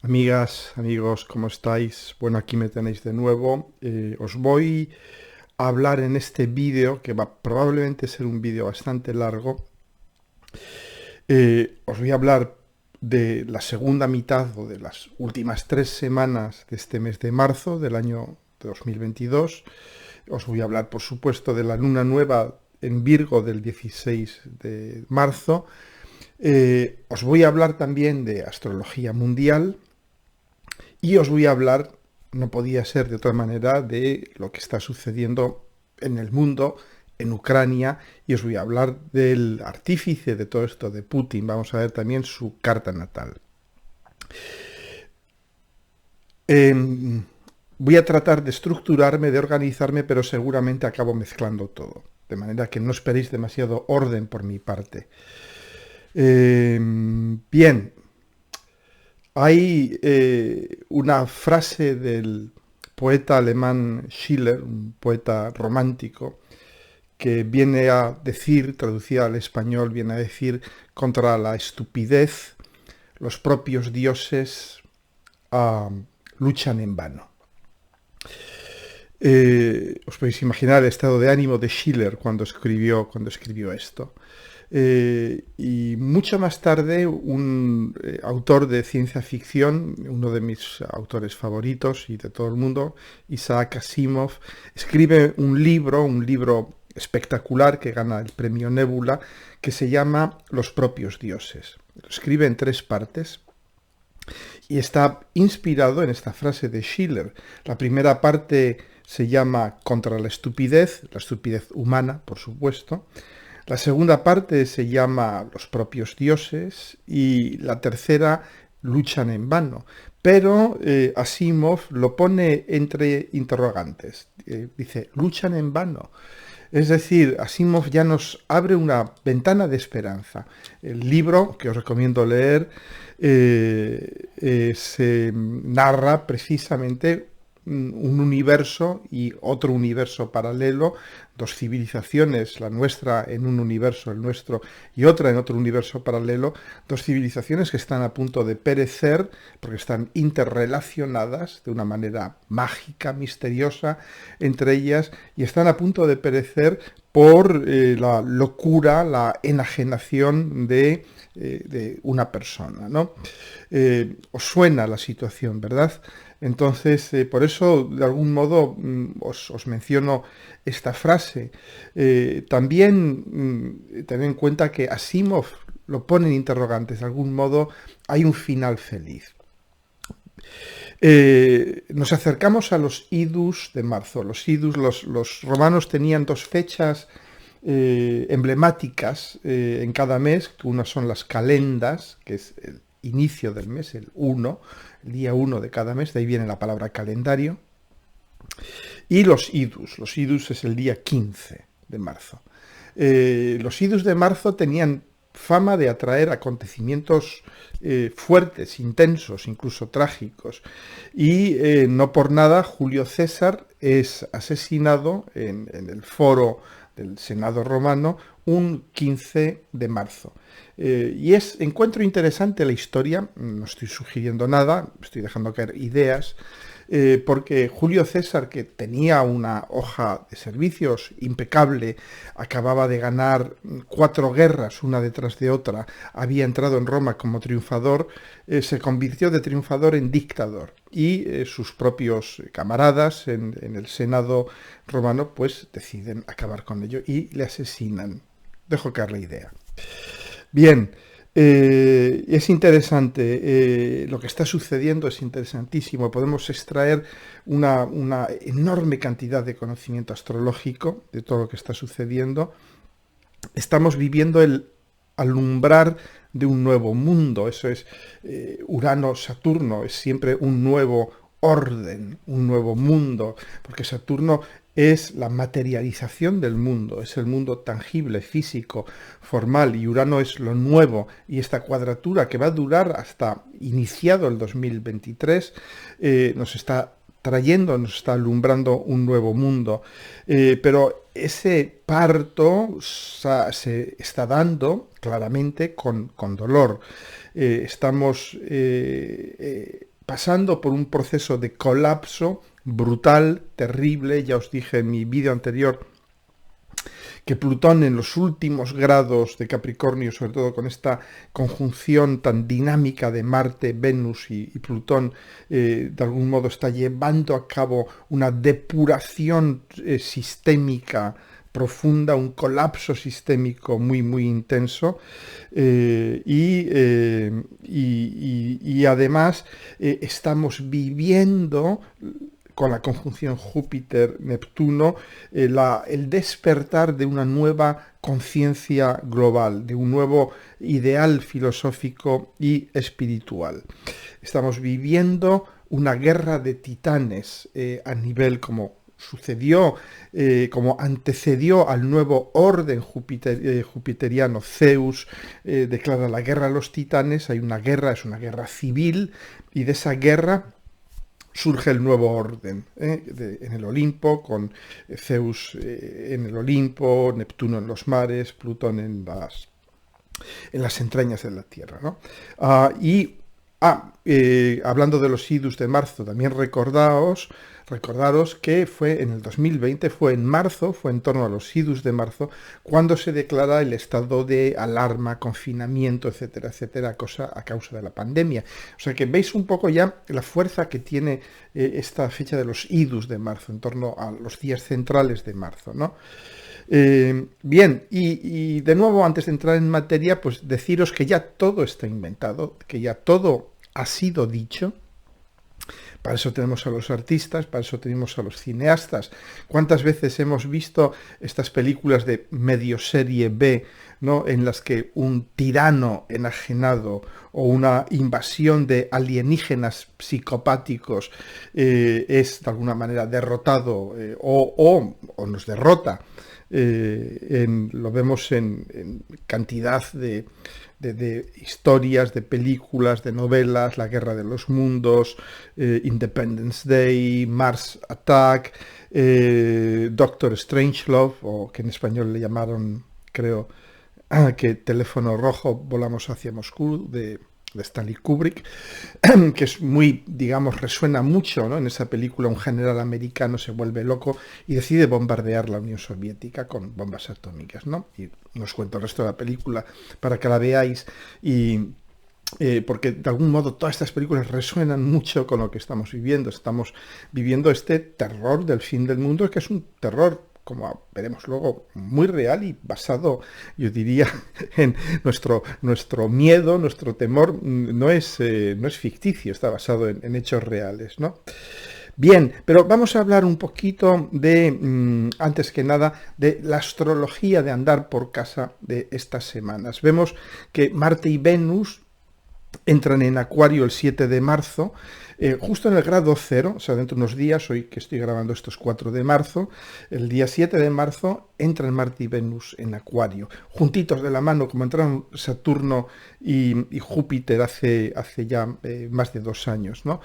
Amigas, amigos, ¿cómo estáis? Bueno, aquí me tenéis de nuevo. Os voy a hablar en este vídeo, que va probablemente ser un vídeo bastante largo. Os voy a hablar de la segunda mitad o de las últimas 3 semanas de este mes de marzo del año 2022. Os voy a hablar, por supuesto, de la luna nueva en Virgo del 16 de marzo. Os voy a hablar también de astrología mundial. Y os voy a hablar, no podía ser de otra manera, de lo que está sucediendo en el mundo, en Ucrania, y os voy a hablar del artífice de todo esto, de Putin. Vamos a ver también su carta natal. Eh, Voy a tratar de estructurarme, de organizarme, pero seguramente acabo mezclando todo. De manera que no esperéis demasiado orden por mi parte. Bien, hay una frase del poeta alemán Schiller, un poeta romántico, que viene a decir, traducida al español, viene a decir: contra la estupidez, los propios dioses luchan en vano. Os podéis imaginar el estado de ánimo de Schiller cuando escribió esto. Y mucho más tarde, un autor de ciencia ficción, uno de mis autores favoritos y de todo el mundo, Isaac Asimov, escribe un libro espectacular que gana el premio Nebula, que se llama Los propios dioses. Lo escribe en 3 partes y está inspirado en esta frase de Schiller. La primera parte se llama Contra la estupidez humana, por supuesto. La segunda parte se llama Los propios dioses y la tercera Luchan en vano. Pero Asimov lo pone entre interrogantes. Dice, luchan en vano. Es decir, Asimov ya nos abre una ventana de esperanza. El libro, que os recomiendo leer, se narra precisamente un universo y otro universo paralelo, dos civilizaciones, la nuestra en un universo, el nuestro, y otra en otro universo paralelo, dos civilizaciones que están a punto de perecer porque están interrelacionadas de una manera mágica, misteriosa entre ellas, y están a punto de perecer por la locura, la enajenación de una persona, ¿no? Os suena la situación, ¿verdad? Entonces, por eso, de algún modo, os menciono esta frase. También tened en cuenta que Asimov lo pone en interrogantes. De algún modo, hay un final feliz. Nos acercamos a los idus de marzo. Los romanos tenían 2 fechas emblemáticas en cada mes. Unas son las calendas, que es el inicio del mes, el día 1 de cada mes, de ahí viene la palabra calendario, y los idus. Los idus es el día 15 de marzo. Los idus de marzo tenían fama de atraer acontecimientos fuertes, intensos, incluso trágicos. Y no por nada Julio César es asesinado en el foro del Senado romano un 15 de marzo. Encuentro interesante la historia, no estoy sugiriendo nada, estoy dejando caer ideas, porque Julio César, que tenía una hoja de servicios impecable, acababa de ganar 4 guerras una detrás de otra, había entrado en Roma como triunfador, se convirtió de triunfador en dictador. Y sus propios camaradas en el Senado romano pues deciden acabar con ello y le asesinan. Dejo caer la idea. Bien, es interesante, lo que está sucediendo es interesantísimo. Podemos extraer una enorme cantidad de conocimiento astrológico de todo lo que está sucediendo. Estamos viviendo el alumbrar de un nuevo mundo. Eso es Urano-Saturno, es siempre un nuevo orden, un nuevo mundo, porque Saturno es la materialización del mundo, es el mundo tangible, físico, formal, y Urano es lo nuevo, y esta cuadratura que va a durar hasta iniciado el 2023 nos está alumbrando un nuevo mundo. Pero ese parto se está dando claramente con dolor. Estamos pasando por un proceso de colapso brutal, terrible. Ya os dije en mi vídeo anterior que Plutón en los últimos grados de Capricornio, sobre todo con esta conjunción tan dinámica de Marte, Venus y Plutón, de algún modo está llevando a cabo una depuración sistémica profunda, un colapso sistémico muy, muy intenso, y además estamos viviendo con la conjunción Júpiter-Neptuno, el despertar de una nueva conciencia global, de un nuevo ideal filosófico y espiritual. Estamos viviendo una guerra de titanes a nivel como sucedió, como antecedió al nuevo orden jupiteriano. Zeus declara la guerra a los titanes, hay una guerra, es una guerra civil, y de esa guerra surge el nuevo orden en el Olimpo, con Zeus en el Olimpo, Neptuno en los mares, Plutón en las entrañas de la Tierra, ¿no? Hablando de los idus de marzo, también recordaros que fue en el 2020, fue en marzo, fue en torno a los idus de marzo, cuando se declara el estado de alarma, confinamiento, etcétera, etcétera, a causa de la pandemia. O sea que veis un poco ya la fuerza que tiene esta fecha de los idus de marzo, en torno a los días centrales de marzo, ¿no? Bien, y de nuevo, antes de entrar en materia, pues deciros que ya todo está inventado, que ya todo ha sido dicho. Para eso tenemos a los artistas, para eso tenemos a los cineastas. ¿Cuántas veces hemos visto estas películas de medio serie B, ¿no?, en las que un tirano enajenado o una invasión de alienígenas psicopáticos es de alguna manera derrotado o nos derrota? Lo vemos en cantidad de historias, de películas, de novelas, La Guerra de los Mundos, Independence Day, Mars Attack, Doctor Strangelove, o que en español le llamaron, creo, que Teléfono Rojo, Volamos hacia Moscú, de Stanley Kubrick, que es muy, digamos, resuena mucho, ¿no? En esa película un general americano se vuelve loco y decide bombardear la Unión Soviética con bombas atómicas, ¿no? Y no os cuento el resto de la película para que la veáis, porque de algún modo todas estas películas resuenan mucho con lo que estamos viviendo. Estamos viviendo este terror del fin del mundo, que es un terror, como veremos luego, muy real y basado, yo diría, en nuestro miedo, nuestro temor, no es ficticio, está basado en hechos reales, ¿no? Bien, pero vamos a hablar un poquito de, antes que nada, de la astrología de andar por casa de estas semanas. Vemos que Marte y Venus entran en Acuario el 7 de marzo, justo en el grado 0, o sea, dentro de unos días, hoy que estoy grabando esto es 4 de marzo, el día 7 de marzo entran Marte y Venus en Acuario, juntitos de la mano, como entraron Saturno y Júpiter hace ya más de 2 años, ¿no?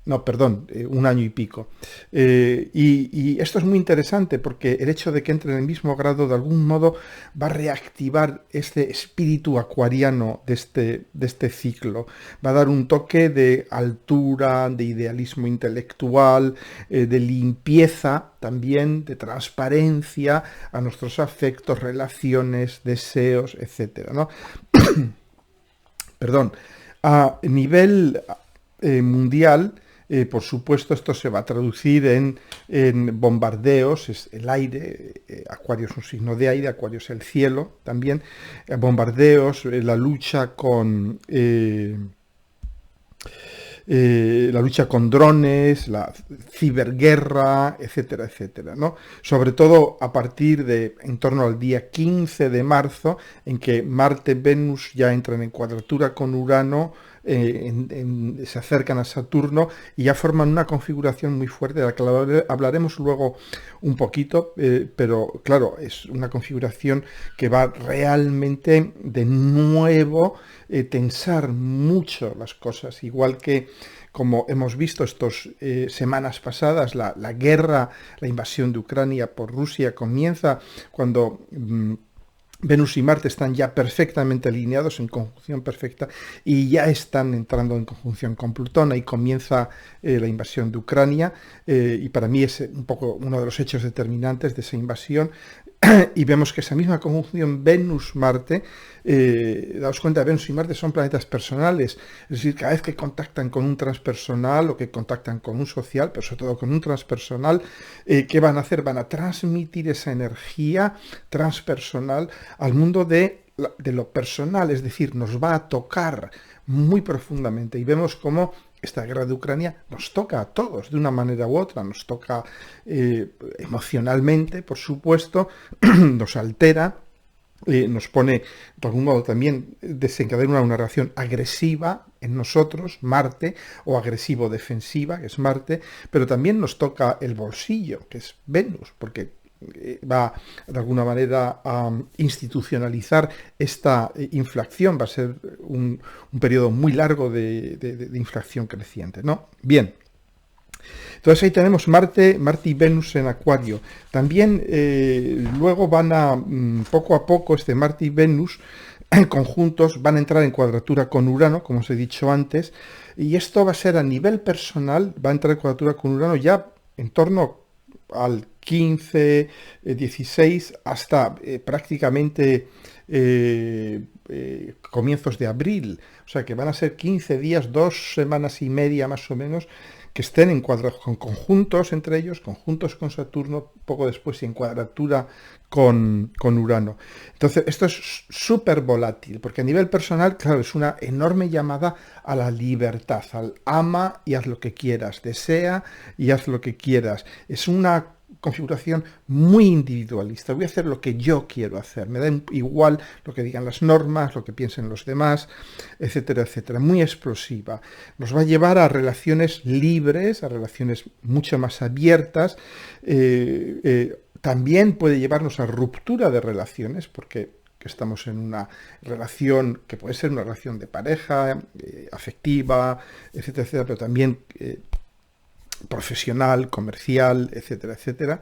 No, perdón, 1 año y pico. Y esto es muy interesante porque el hecho de que entre en el mismo grado de algún modo va a reactivar este espíritu acuariano de este ciclo. Va a dar un toque de altura, de idealismo intelectual, de limpieza también, de transparencia a nuestros afectos, relaciones, deseos, etc., ¿no? Perdón. A nivel mundial, por supuesto, esto se va a traducir en bombardeos, es el aire, Acuario es un signo de aire, Acuario es el cielo también, bombardeos, la lucha con drones, la ciberguerra, etcétera, etcétera, ¿no? Sobre todo a partir de en torno al día 15 de marzo, en que Marte-Venus ya entran en cuadratura con Urano, se acercan a Saturno y ya forman una configuración muy fuerte, de la que hablaremos luego un poquito, pero claro, es una configuración que va realmente de nuevo tensar mucho las cosas, igual que como hemos visto estas semanas pasadas, la guerra, la invasión de Ucrania por Rusia comienza cuando Venus y Marte están ya perfectamente alineados, en conjunción perfecta, y ya están entrando en conjunción con Plutón. Ahí comienza la invasión de Ucrania, y para mí es un poco uno de los hechos determinantes de esa invasión. Y vemos que esa misma conjunción Venus-Marte, daos cuenta, Venus y Marte son planetas personales, es decir, cada vez que contactan con un transpersonal o que contactan con un social, pero sobre todo con un transpersonal, ¿qué van a hacer? Van a transmitir esa energía transpersonal al mundo de lo personal, es decir, nos va a tocar muy profundamente, y vemos cómo esta guerra de Ucrania nos toca a todos de una manera u otra, nos toca emocionalmente, por supuesto, nos altera, nos pone, de algún modo también desencadena una reacción agresiva en nosotros, Marte, o agresivo-defensiva, que es Marte, pero también nos toca el bolsillo, que es Venus, porque va de alguna manera a institucionalizar esta inflación, va a ser un periodo muy largo de inflación creciente, ¿no? Bien. Entonces ahí tenemos Marte y Venus en Acuario. También luego van a, poco a poco, Marte y Venus en conjuntos van a entrar en cuadratura con Urano, como os he dicho antes, y esto va a ser a nivel personal, va a entrar en cuadratura con Urano ya en torno al 15, 16, hasta prácticamente comienzos de abril. O sea que van a ser 15 días, 2 semanas y media más o menos, que estén en con conjuntos entre ellos, conjuntos con Saturno, poco después y en cuadratura con Urano. Entonces, esto es súper volátil, porque a nivel personal, claro, es una enorme llamada a la libertad, al ama y haz lo que quieras, desea y haz lo que quieras. Es una configuración muy individualista. Voy a hacer lo que yo quiero hacer. Me da igual lo que digan las normas, lo que piensen los demás, etcétera, etcétera. Muy explosiva. Nos va a llevar a relaciones libres, a relaciones mucho más abiertas. También puede llevarnos a ruptura de relaciones, porque estamos en una relación que puede ser una relación de pareja, afectiva, etcétera, etcétera, pero también profesional, comercial, etcétera, etcétera.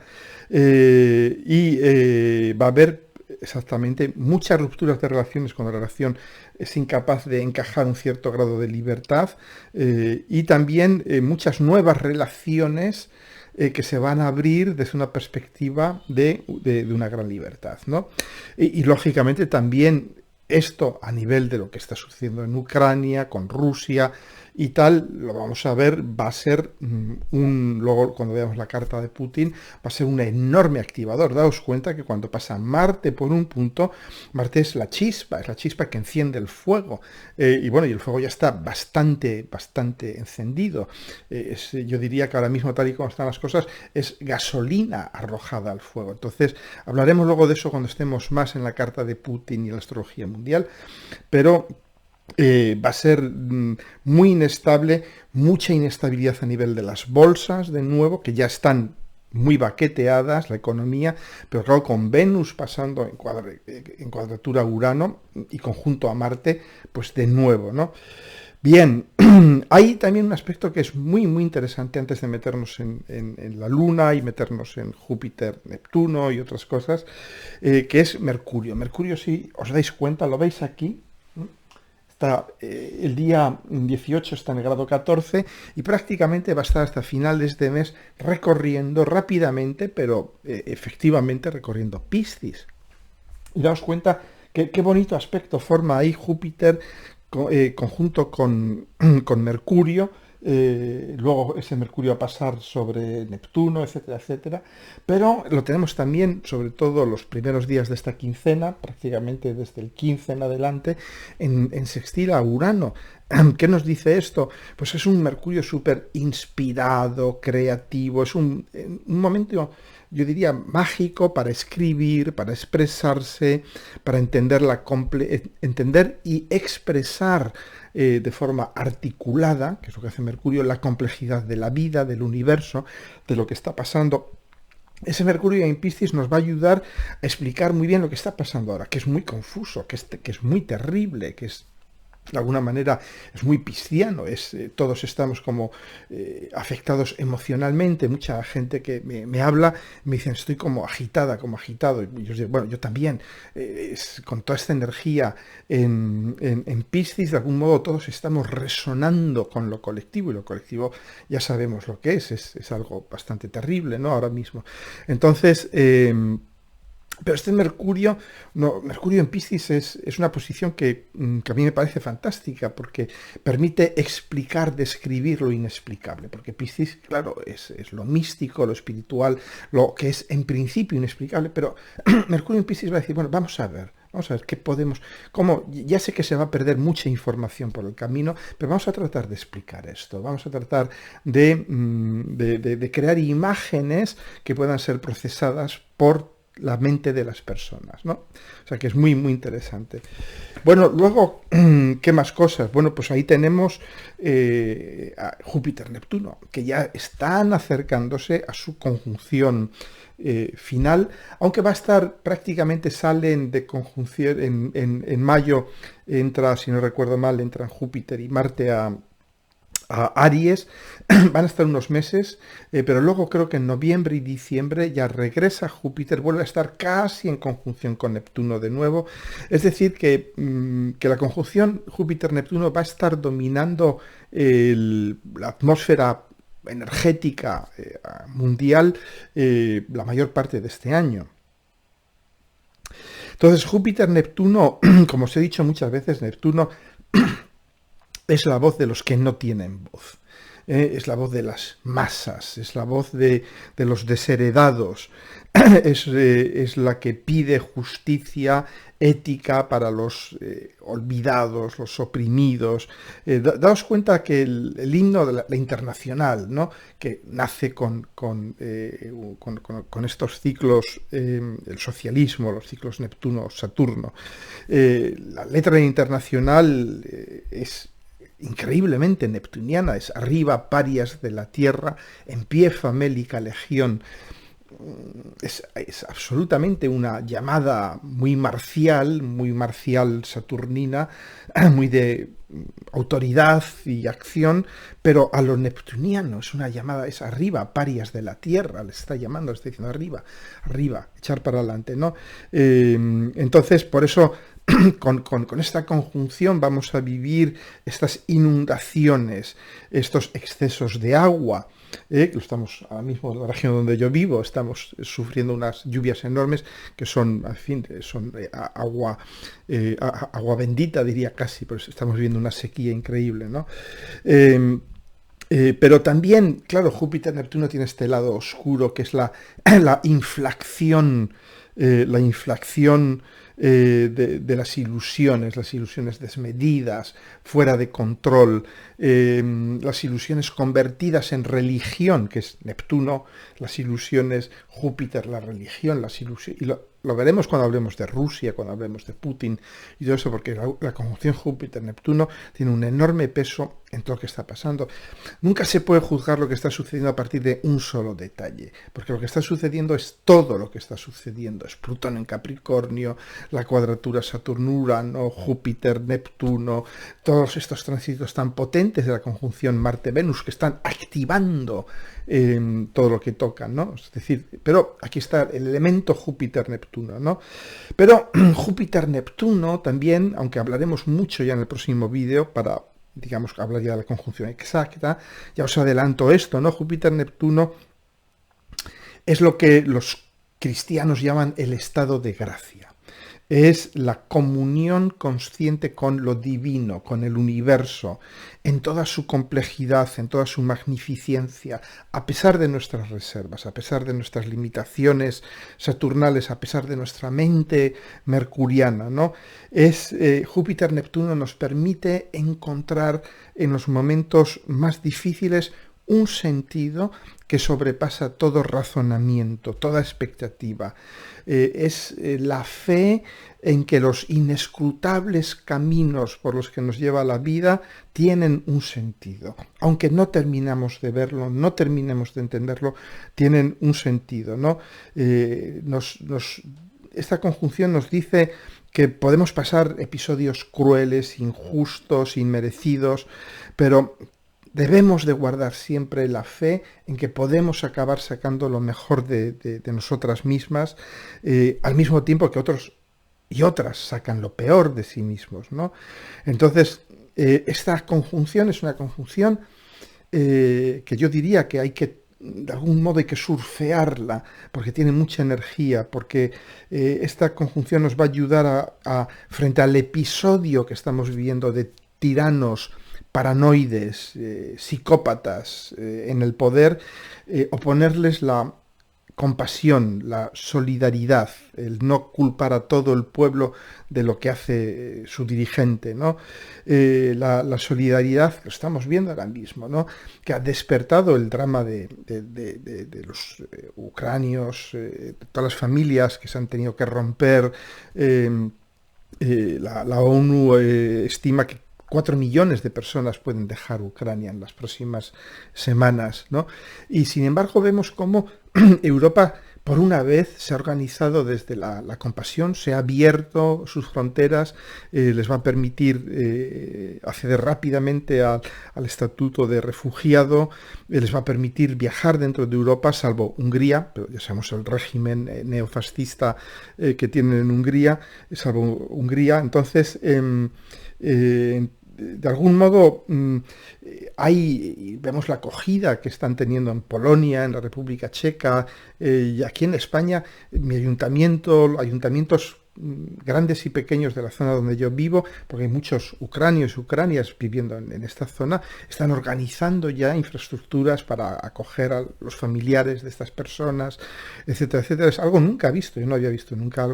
Va a haber exactamente muchas rupturas de relaciones cuando la relación es incapaz de encajar un cierto grado de libertad, y también muchas nuevas relaciones que se van a abrir desde una perspectiva de una gran libertad, ¿no? Y lógicamente también esto a nivel de lo que está sucediendo en Ucrania, con Rusia y tal, lo vamos a ver, va a ser luego cuando veamos la carta de Putin, va a ser un enorme activador. Daos cuenta que cuando pasa Marte por un punto, Marte es la chispa que enciende el fuego. Y bueno, y el fuego ya está bastante encendido. Yo diría que ahora mismo, tal y como están las cosas, es gasolina arrojada al fuego. Entonces, hablaremos luego de eso cuando estemos más en la carta de Putin y la astrología mundial, pero va a ser muy inestable, mucha inestabilidad a nivel de las bolsas, de nuevo, que ya están muy baqueteadas, la economía, pero claro, con Venus pasando en cuadratura a Urano y conjunto a Marte, pues de nuevo, ¿no? Bien, hay también un aspecto que es muy interesante antes de meternos en la Luna y meternos en Júpiter, Neptuno y otras cosas, que es Mercurio. Mercurio, si os dais cuenta, lo veis aquí, el día 18 está en el grado 14 y prácticamente va a estar hasta finales de mes recorriendo rápidamente, pero efectivamente recorriendo Piscis. Y daos cuenta qué bonito aspecto forma ahí Júpiter conjunto con Mercurio. Luego ese Mercurio va a pasar sobre Neptuno, etcétera, etcétera. Pero lo tenemos también, sobre todo los primeros días de esta quincena, prácticamente desde el 15 en adelante, en sextil a Urano. ¿Qué nos dice esto? Pues es un Mercurio súper inspirado, creativo, es un momento, yo diría, mágico para escribir, para expresarse, para entender y expresar de forma articulada, que es lo que hace Mercurio, la complejidad de la vida, del universo, de lo que está pasando. Ese Mercurio en Piscis nos va a ayudar a explicar muy bien lo que está pasando ahora, que es muy confuso, que es muy terrible, que es de alguna manera es muy pisciano, todos estamos como afectados emocionalmente. Mucha gente que me habla me dicen estoy como agitada, como agitado, y yo digo, bueno, yo también, con toda esta energía en Piscis, de algún modo todos estamos resonando con lo colectivo, y lo colectivo ya sabemos lo que es algo bastante terrible, ¿no? Ahora mismo. Entonces, pero este Mercurio, no, Mercurio en Piscis es una posición que a mí me parece fantástica, porque permite explicar, describir lo inexplicable. Porque Piscis, claro, es lo místico, lo espiritual, lo que es en principio inexplicable, pero Mercurio en Piscis va a decir, bueno, vamos a ver qué podemos, cómo, ya sé que se va a perder mucha información por el camino, pero vamos a tratar de explicar esto, vamos a tratar de crear imágenes que puedan ser procesadas por la mente de las personas, ¿no? O sea que es muy, muy interesante. Bueno, luego, ¿qué más cosas? Bueno, pues ahí tenemos a Júpiter-Neptuno, que ya están acercándose a su conjunción final, aunque va a estar, prácticamente salen de conjunción en mayo, entra, si no recuerdo mal, entran Júpiter y Marte a Aries, van a estar unos meses, pero luego creo que en noviembre y diciembre ya regresa Júpiter, vuelve a estar casi en conjunción con Neptuno de nuevo. Es decir, que la conjunción Júpiter-Neptuno va a estar dominando la atmósfera energética mundial la mayor parte de este año. Entonces, Júpiter-Neptuno, como os he dicho muchas veces, Neptuno es la voz de los que no tienen voz. Es la voz de las masas, es la voz de los desheredados, es la que pide justicia ética para los olvidados, los oprimidos. Daos cuenta que el himno de la internacional, ¿no?, que nace con estos ciclos, el socialismo, los ciclos Neptuno-Saturno. La letra de internacional es increíblemente neptuniana, es arriba parias de la tierra, en pie famélica legión. Es absolutamente una llamada muy marcial saturnina, muy de autoridad y acción, pero a lo neptuniano es una llamada, es arriba, parias de la tierra, le está llamando, le está diciendo arriba, echar para adelante, ¿no? Entonces, por eso, con esta conjunción vamos a vivir estas inundaciones, estos excesos de agua. Lo estamos ahora mismo en la región donde yo vivo, estamos sufriendo unas lluvias enormes que son, en fin, son agua bendita, diría casi, pero estamos viviendo una sequía increíble, ¿no? Pero también, claro, Júpiter-Neptuno tiene este lado oscuro que es la inflación, de las ilusiones desmedidas, fuera de control, las ilusiones convertidas en religión, que es Neptuno, las ilusiones, Júpiter, la religión, las ilusiones, y lo veremos cuando hablemos de Rusia, cuando hablemos de Putin y todo eso, porque la conjunción Júpiter-Neptuno tiene un enorme peso en todo lo que está pasando. Nunca se puede juzgar lo que está sucediendo a partir de un solo detalle, porque lo que está sucediendo es todo lo que está sucediendo. Es Plutón en Capricornio, la cuadratura Saturno-Urano, Júpiter-Neptuno, todos estos tránsitos tan potentes de la conjunción Marte-Venus que están activando todo lo que tocan, ¿no? Es decir, pero aquí está el elemento Júpiter-Neptuno, ¿no? Pero Júpiter-Neptuno también, aunque hablaremos mucho ya en el próximo vídeo para, digamos, hablar ya de la conjunción exacta, ya os adelanto esto, ¿no? Júpiter-Neptuno es lo que los cristianos llaman el estado de gracia. Es la comunión consciente con lo divino, con el universo, en toda su complejidad, en toda su magnificencia, a pesar de nuestras reservas, a pesar de nuestras limitaciones saturnales, a pesar de nuestra mente mercuriana, ¿no? Júpiter-Neptuno nos permite encontrar en los momentos más difíciles un sentido que sobrepasa todo razonamiento, toda expectativa. Es la fe en que los inescrutables caminos por los que nos lleva la vida tienen un sentido. Aunque no terminamos de verlo, no terminemos de entenderlo, tienen un sentido, ¿no? Esta conjunción nos dice que podemos pasar episodios crueles, injustos, inmerecidos, pero debemos de guardar siempre la fe en que podemos acabar sacando lo mejor de nosotras mismas, al mismo tiempo que otros y otras sacan lo peor de sí mismos, ¿no? Entonces, esta conjunción es una conjunción que yo diría que hay que, de algún modo hay que surfearla, porque tiene mucha energía, porque esta conjunción nos va a ayudar frente al episodio que estamos viviendo de tiranos, paranoides, psicópatas en el poder, oponerles la compasión, la solidaridad, el no culpar a todo el pueblo de lo que hace su dirigente, ¿no? La solidaridad, lo estamos viendo ahora mismo, ¿no? Que ha despertado el drama de los ucranios, de todas las familias que se han tenido que romper. La ONU estima que 4 millones de personas pueden dejar Ucrania en las próximas semanas, ¿no? Y sin embargo vemos cómo Europa, por una vez, se ha organizado desde la compasión, se ha abierto sus fronteras, les va a permitir acceder rápidamente al estatuto de refugiado, les va a permitir viajar dentro de Europa, salvo Hungría, pero ya sabemos el régimen neofascista que tienen en Hungría, salvo Hungría. Entonces, de algún modo vemos la acogida que están teniendo en Polonia, en la República Checa, y aquí en España, mi ayuntamientos grandes y pequeños de la zona donde yo vivo, porque hay muchos ucranios y ucranias viviendo en esta zona, están organizando ya infraestructuras para acoger a los familiares de estas personas, etcétera, etcétera. Es algo nunca visto, yo no había visto nunca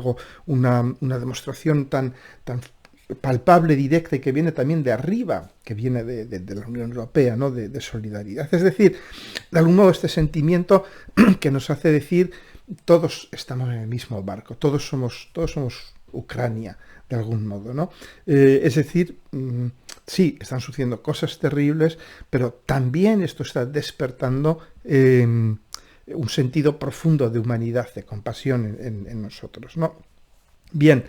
una demostración tan palpable, directa y que viene también de arriba, que viene de la Unión Europea, ¿no? De solidaridad. Es decir, de algún modo este sentimiento que nos hace decir todos estamos en el mismo barco, todos somos Ucrania, de algún modo, ¿no? Es decir, sí, están sucediendo cosas terribles, pero también esto está despertando un sentido profundo de humanidad, de compasión en nosotros, ¿no? Bien.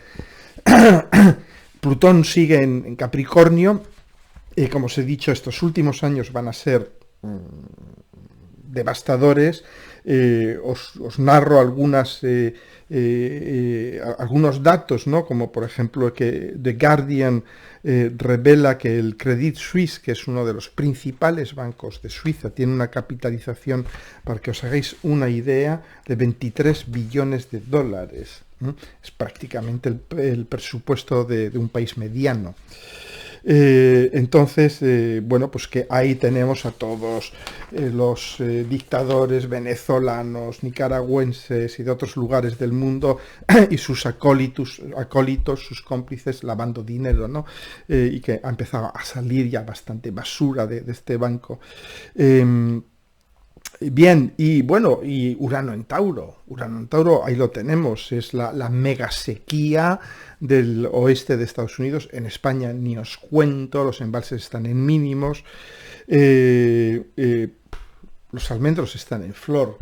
Plutón sigue en Capricornio, como os he dicho, estos últimos años van a ser devastadores. Os narro algunos datos, ¿no? Como por ejemplo que The Guardian revela que el Credit Suisse, que es uno de los principales bancos de Suiza, tiene una capitalización, para que os hagáis una idea, de 23 billones de dólares. Es prácticamente el presupuesto de un país mediano. Entonces, bueno, pues que ahí tenemos a todos los dictadores venezolanos, nicaragüenses y de otros lugares del mundo y sus acólitos, sus cómplices lavando dinero, ¿no? Y que ha empezado a salir ya bastante basura de este banco. Bien, y bueno, y Urano en Tauro, ahí lo tenemos, es la mega sequía del oeste de Estados Unidos. En España ni os cuento, los embalses están en mínimos, los almendros están en flor.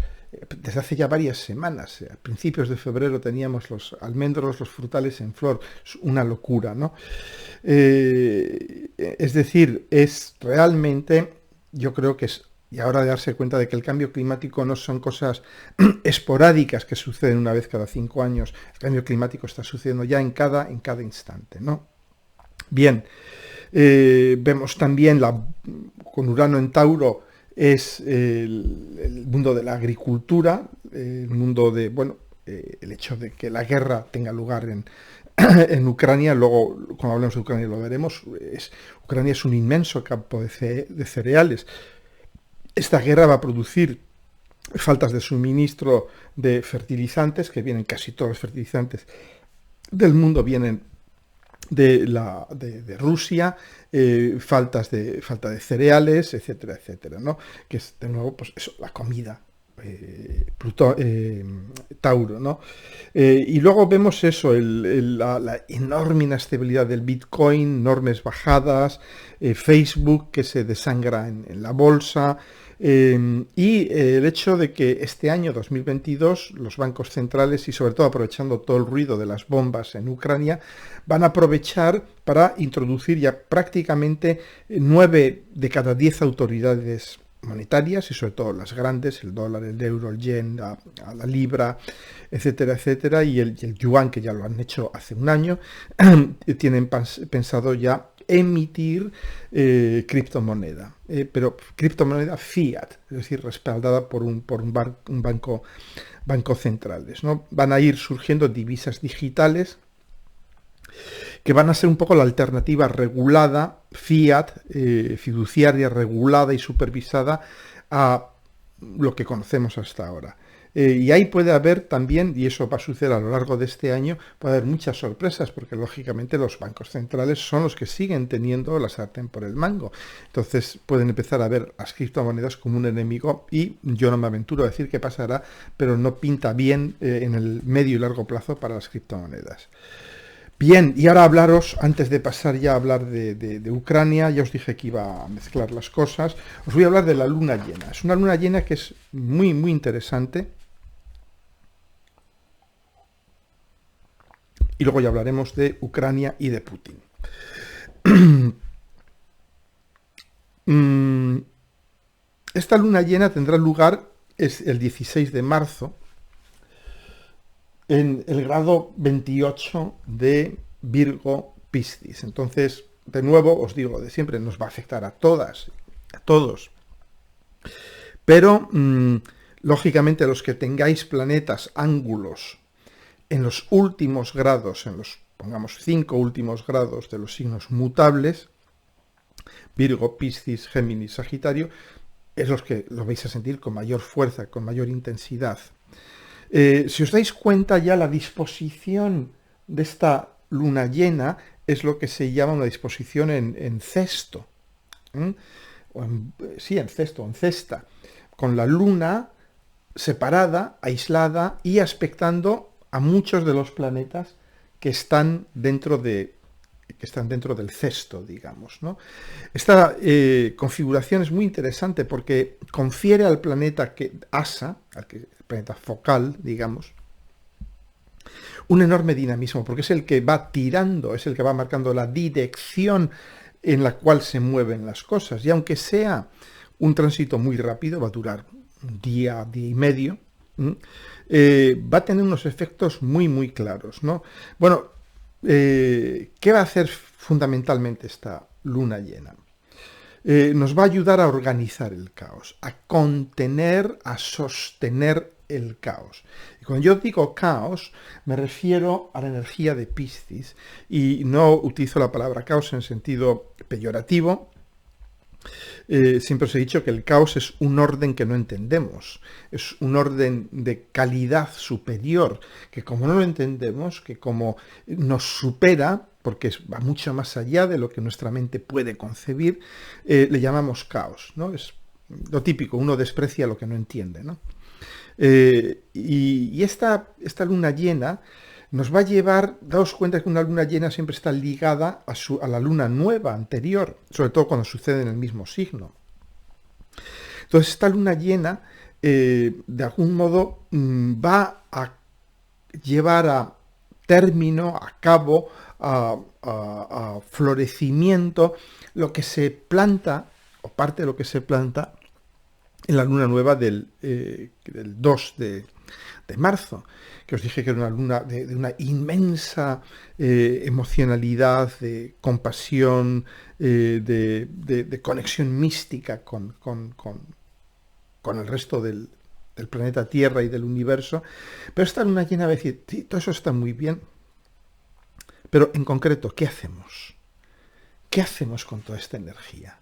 Desde hace ya varias semanas, a principios de febrero teníamos los almendros, los frutales en flor, es una locura, ¿no? Es decir, es realmente, yo creo que es, y ahora de darse cuenta de que el cambio climático no son cosas esporádicas que suceden una vez cada 5 años, el cambio climático está sucediendo ya en cada instante, ¿no? Bien, vemos también con Urano en Tauro, es el mundo de la agricultura, el mundo de, bueno, el hecho de que la guerra tenga lugar en Ucrania. Luego, cuando hablemos de Ucrania lo veremos, Ucrania es un inmenso campo de cereales. Esta guerra va a producir faltas de suministro de fertilizantes, que vienen casi todos los fertilizantes del mundo vienen de Rusia, falta de cereales, etcétera, etcétera, ¿no? Que es de nuevo, pues eso, la comida Tauro, ¿no? Y luego vemos eso, la enorme inestabilidad del Bitcoin, enormes bajadas, Facebook que se desangra en la bolsa, y el hecho de que este año 2022 los bancos centrales, y sobre todo aprovechando todo el ruido de las bombas en Ucrania, van a aprovechar para introducir ya prácticamente 9 de cada 10 autoridades monetarias, y sobre todo las grandes, el dólar, el euro, el yen, la libra, etcétera, etcétera, y el yuan, que ya lo han hecho hace un año, tienen pensado ya emitir criptomoneda, pero criptomoneda fiat, es decir, respaldada por un banco centrales, ¿no? Van a ir surgiendo divisas digitales que van a ser un poco la alternativa regulada, fiat, fiduciaria, regulada y supervisada a lo que conocemos hasta ahora. Y ahí puede haber también, y eso va a suceder a lo largo de este año, puede haber muchas sorpresas, porque lógicamente los bancos centrales son los que siguen teniendo la sartén por el mango. Entonces pueden empezar a ver las criptomonedas como un enemigo, y yo no me aventuro a decir qué pasará, pero no pinta bien en el medio y largo plazo para las criptomonedas. Bien, y ahora hablaros, antes de pasar ya a hablar de Ucrania, ya os dije que iba a mezclar las cosas, os voy a hablar de la luna llena. Es una luna llena que es muy, muy interesante. Y luego ya hablaremos de Ucrania y de Putin. Esta luna llena tendrá lugar el 16 de marzo, en el grado 28 de Virgo Piscis. Entonces, de nuevo, os digo, de siempre, nos va a afectar a todas, a todos. Pero, lógicamente, los que tengáis planetas, ángulos, en los últimos grados, en los, pongamos, 5 últimos grados de los signos mutables, Virgo, Piscis, Géminis, Sagitario, es los que lo vais a sentir con mayor fuerza, con mayor intensidad. Si os dais cuenta, ya la disposición de esta luna llena es lo que se llama una disposición en cesto. En cesto, en cesta, con la luna separada, aislada y aspectando a muchos de los planetas que están dentro del cesto, digamos, ¿no? Esta configuración es muy interesante porque confiere al planeta Asa, el planeta focal, digamos, un enorme dinamismo, porque es el que va tirando, es el que va marcando la dirección en la cual se mueven las cosas. Y aunque sea un tránsito muy rápido, va a durar un día, día y medio, va a tener unos efectos muy, muy claros, ¿no? Bueno, ¿qué va a hacer fundamentalmente esta luna llena? Nos va a ayudar a organizar el caos, a contener, a sostener el caos. Y cuando yo digo caos, me refiero a la energía de Piscis, y no utilizo la palabra caos en sentido peyorativo. Siempre os he dicho que el caos es un orden que no entendemos, es un orden de calidad superior, que como no lo entendemos, que como nos supera, porque va mucho más allá de lo que nuestra mente puede concebir, le llamamos caos, ¿no? Es lo típico, uno desprecia lo que no entiende, ¿no? Y esta luna llena nos va a llevar, daos cuenta que una luna llena siempre está ligada a la luna nueva anterior, sobre todo cuando sucede en el mismo signo. Entonces esta luna llena, de algún modo, va a llevar a término, a cabo, a florecimiento, lo que se planta, o parte de lo que se planta, en la luna nueva del 2 de marzo, que os dije que era una luna de una inmensa emocionalidad, de compasión, de conexión mística con el resto del planeta Tierra y del universo. Pero esta luna llena va a decir, sí, todo eso está muy bien, pero en concreto, ¿qué hacemos? ¿Qué hacemos con toda esta energía?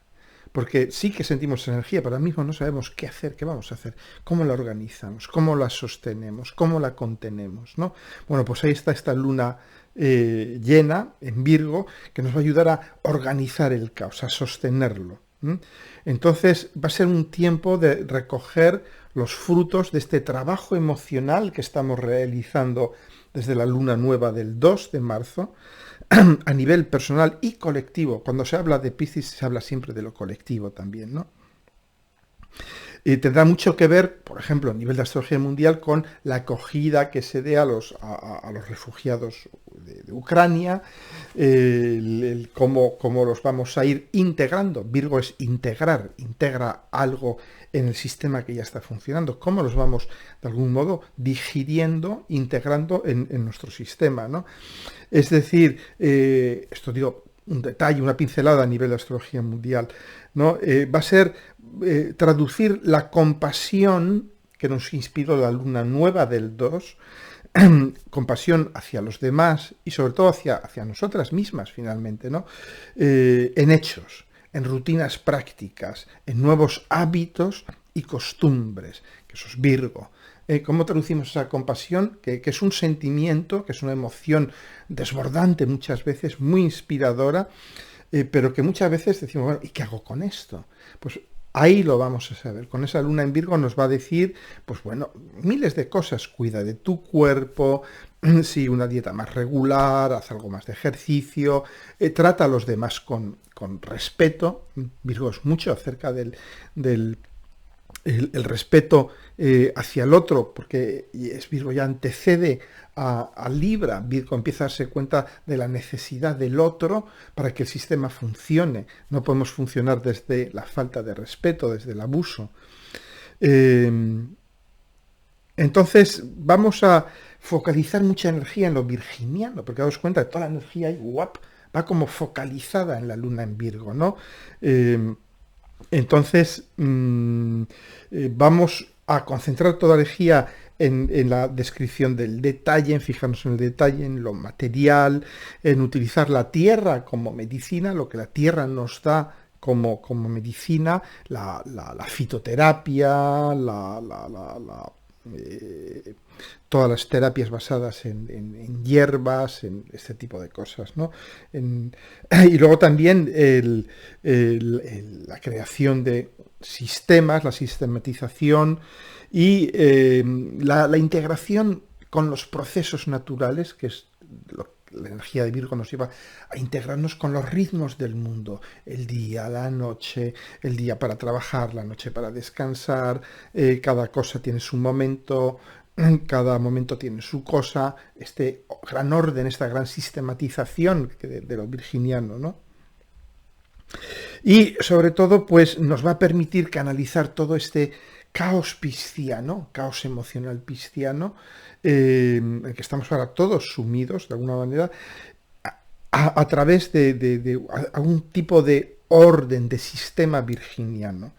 Porque sí que sentimos energía, pero ahora mismo no sabemos qué hacer, qué vamos a hacer, cómo la organizamos, cómo la sostenemos, cómo la contenemos, ¿no? Bueno, pues ahí está esta luna llena en Virgo, que nos va a ayudar a organizar el caos, a sostenerlo, ¿m? Entonces va a ser un tiempo de recoger los frutos de este trabajo emocional que estamos realizando desde la luna nueva del 2 de marzo, a nivel personal y colectivo. Cuando se habla de Piscis se habla siempre de lo colectivo también, ¿no? Y tendrá mucho que ver, por ejemplo, a nivel de astrología mundial, con la acogida que se dé a los refugiados de Ucrania, cómo los vamos a ir integrando. Virgo es integrar, integra algo en el sistema que ya está funcionando, cómo los vamos, de algún modo, digiriendo, integrando en nuestro sistema, ¿no? Es decir, esto digo, un detalle, una pincelada a nivel de astrología mundial, ¿no? Va a ser traducir la compasión que nos inspiró la luna nueva del 2, compasión hacia los demás y sobre todo hacia nosotras mismas finalmente, ¿no? En hechos, en rutinas prácticas, en nuevos hábitos y costumbres, que eso es Virgo. ¿Cómo traducimos esa compasión? Que es un sentimiento, que es una emoción desbordante muchas veces, muy inspiradora, pero que muchas veces decimos, bueno, ¿y qué hago con esto? Pues ahí lo vamos a saber. Con esa luna en Virgo nos va a decir, pues bueno, miles de cosas. Cuida de tu cuerpo, sí, una dieta más regular, haz algo más de ejercicio, trata a los demás con respeto. Virgo es mucho acerca del el respeto hacia el otro, porque es Virgo ya antecede a Libra. Virgo empieza a darse cuenta de la necesidad del otro para que el sistema funcione. No podemos funcionar desde la falta de respeto, desde el abuso. Entonces vamos a focalizar mucha energía en lo virginiano, porque daos cuenta de toda la energía ahí, va como focalizada en la luna en Virgo, ¿no? Entonces, vamos a concentrar toda la energía en la descripción del detalle, en fijarnos en el detalle, en lo material, en utilizar la tierra como medicina, lo que la tierra nos da como medicina, la fitoterapia, todas las terapias basadas en hierbas, en este tipo de cosas, ¿no? Y luego también la creación de sistemas, la sistematización y la integración con los procesos naturales, que es la energía de Virgo nos lleva a integrarnos con los ritmos del mundo, el día, la noche, el día para trabajar, la noche para descansar, cada cosa tiene su momento, cada momento tiene su cosa, este gran orden, esta gran sistematización de lo virginiano, ¿no? Y sobre todo, pues nos va a permitir canalizar todo este caos pisciano, caos emocional pisciano, en el que estamos ahora todos sumidos, de alguna manera, a través de algún tipo de orden, de sistema virginiano.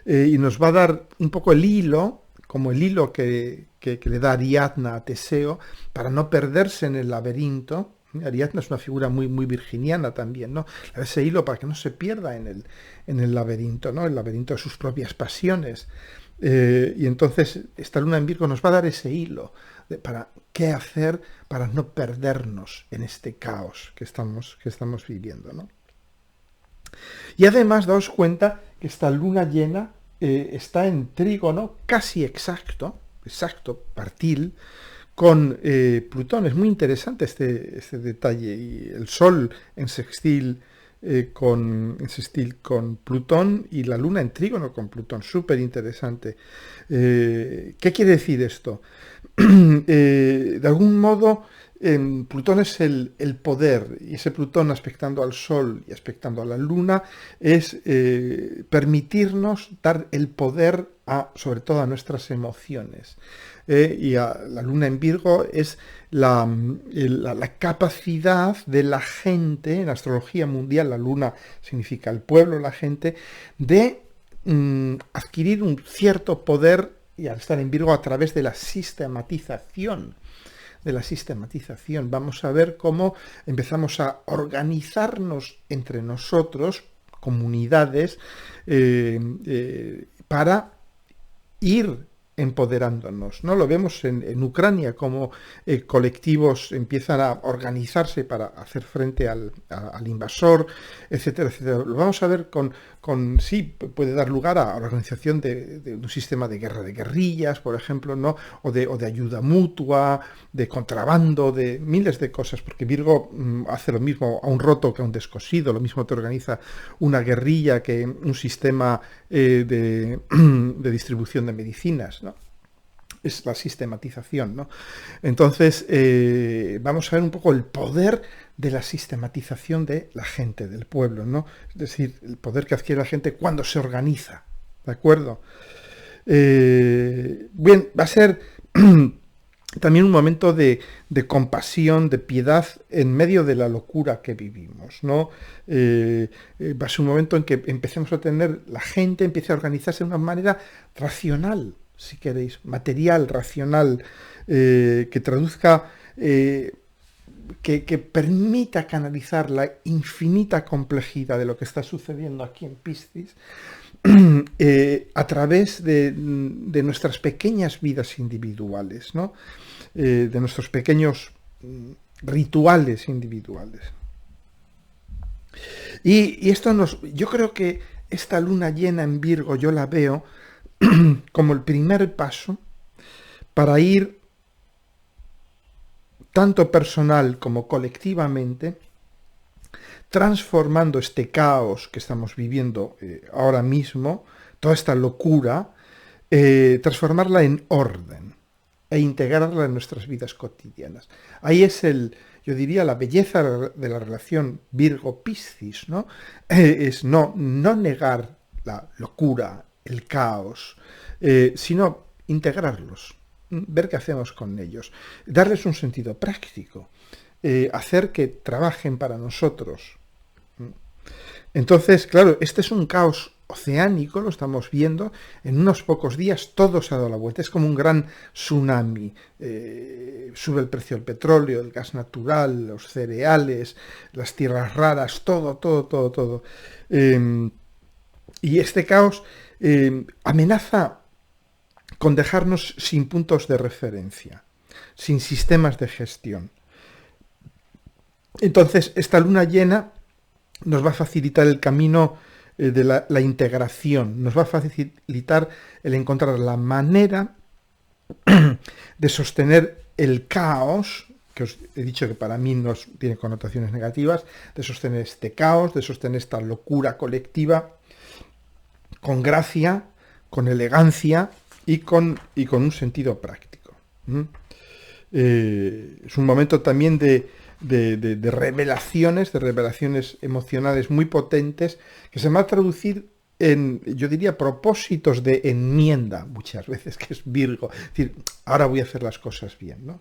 Y nos va a dar un poco el hilo, como el hilo que le da Ariadna a Teseo, para no perderse en el laberinto. Ariadna es una figura muy, muy virginiana también, ¿no? Le da ese hilo para que no se pierda en el laberinto, ¿no? El laberinto de sus propias pasiones. Y entonces esta luna en Virgo nos va a dar ese hilo para qué hacer para no perdernos en este caos que estamos viviendo, ¿no? Y además daos cuenta que esta luna llena está en trígono casi exacto, partil, con Plutón. Es muy interesante este detalle. Y el Sol en sextil con Plutón y la Luna en trígono con Plutón. Súper interesante. ¿Qué quiere decir esto? De algún modo, Plutón es el poder, y ese Plutón aspectando al Sol y aspectando a la Luna es permitirnos dar el poder sobre todo a nuestras emociones. Y la Luna en Virgo es la capacidad de la gente, en astrología mundial la Luna significa el pueblo, la gente, de adquirir un cierto poder, y al estar en Virgo, a través de la sistematización. Vamos a ver cómo empezamos a organizarnos entre nosotros, comunidades, para ir empoderándonos, ¿no? Lo vemos en Ucrania, como colectivos empiezan a organizarse para hacer frente al invasor, etcétera, etcétera. Lo vamos a ver sí, puede dar lugar a la organización de un sistema de guerra de guerrillas, por ejemplo, ¿no? O de ayuda mutua, de contrabando, de miles de cosas, porque Virgo hace lo mismo a un roto que a un descosido, lo mismo te organiza una guerrilla que un sistema de distribución de medicinas, ¿no? Es la sistematización, ¿no? Entonces, vamos a ver un poco el poder de la sistematización de la gente, del pueblo, ¿no? Es decir, el poder que adquiere la gente cuando se organiza, ¿de acuerdo? Bien, va a ser también un momento de compasión, de piedad en medio de la locura que vivimos, ¿no? Va a ser un momento en que empecemos a tener, la gente empiece a organizarse de una manera racional, si queréis, material, racional, que traduzca, que permita canalizar la infinita complejidad de lo que está sucediendo aquí en Piscis a través de nuestras pequeñas vidas individuales, ¿no? De nuestros pequeños rituales individuales. Y esto yo creo que esta luna llena en Virgo yo la veo como el primer paso para ir tanto personal como colectivamente transformando este caos que estamos viviendo ahora mismo, toda esta locura, transformarla en orden e integrarla en nuestras vidas cotidianas. Ahí es yo diría, la belleza de la relación Virgo-Piscis, ¿no? Es no negar la locura, el caos, sino integrarlos, ver qué hacemos con ellos, darles un sentido práctico, hacer que trabajen para nosotros. Entonces, claro, este es un caos oceánico, lo estamos viendo, en unos pocos días todo se ha dado la vuelta, es como un gran tsunami, sube el precio del petróleo, el gas natural, los cereales, las tierras raras, todo. Y este caos amenaza con dejarnos sin puntos de referencia, sin sistemas de gestión. Entonces, esta luna llena nos va a facilitar el camino de la integración, nos va a facilitar el encontrar la manera de sostener el caos, que os he dicho que para mí no tiene connotaciones negativas, de sostener este caos, de sostener esta locura colectiva, con gracia, con elegancia y con un sentido práctico. Es un momento también de revelaciones emocionales muy potentes, que se van a traducir en, yo diría, propósitos de enmienda, muchas veces, que es Virgo. Es decir, ahora voy a hacer las cosas bien, ¿no?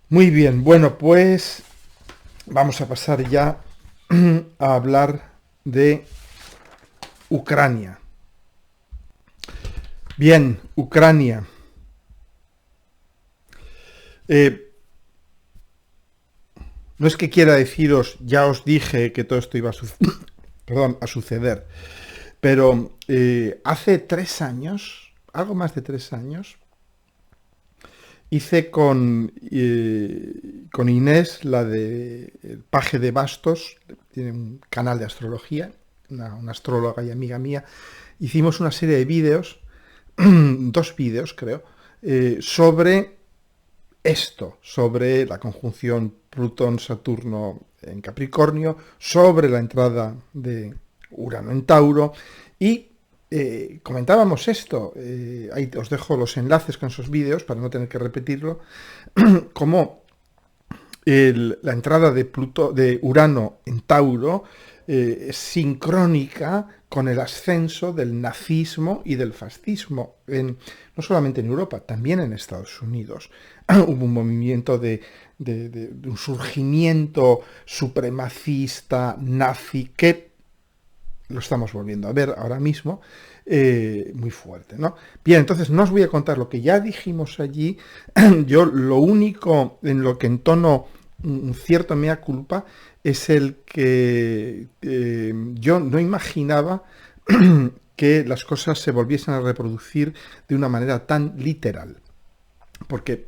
Muy bien, bueno, pues vamos a pasar ya a hablar de Ucrania. Bien, Ucrania. No es que quiera deciros, ya os dije que todo esto iba a suceder, pero hace 3 años, algo más de 3 años, hice con Inés, la de el Paje de Bastos, tiene un canal de astrología, una astróloga y amiga mía, hicimos una serie de vídeos, 2 vídeos creo, sobre esto, sobre la conjunción Plutón-Saturno en Capricornio, sobre la entrada de Urano en Tauro, y comentábamos esto, ahí os dejo los enlaces con esos vídeos para no tener que repetirlo, como la entrada de Urano en Tauro es sincrónica con el ascenso del nazismo y del fascismo, no solamente en Europa, también en Estados Unidos. Hubo un movimiento de un surgimiento supremacista, nazi, que lo estamos volviendo a ver ahora mismo, muy fuerte, ¿no? Bien, entonces no os voy a contar lo que ya dijimos allí. Yo lo único en lo que entono un cierto mea culpa es el que yo no imaginaba que las cosas se volviesen a reproducir de una manera tan literal, porque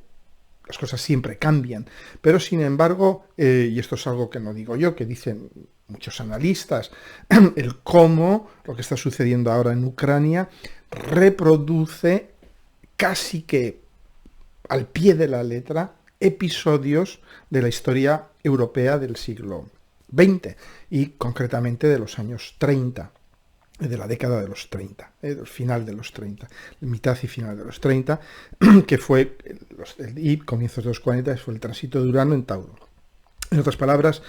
las cosas siempre cambian, pero sin embargo, y esto es algo que no digo yo, que dicen muchos analistas, el cómo lo que está sucediendo ahora en Ucrania reproduce casi que al pie de la letra episodios de la historia europea del siglo XX y concretamente de los años 30, de la década de los 30, del final de los 30, mitad y final de los 30, que fue, y comienzos de los 40, fue el tránsito de Urano en Tauro. En otras palabras,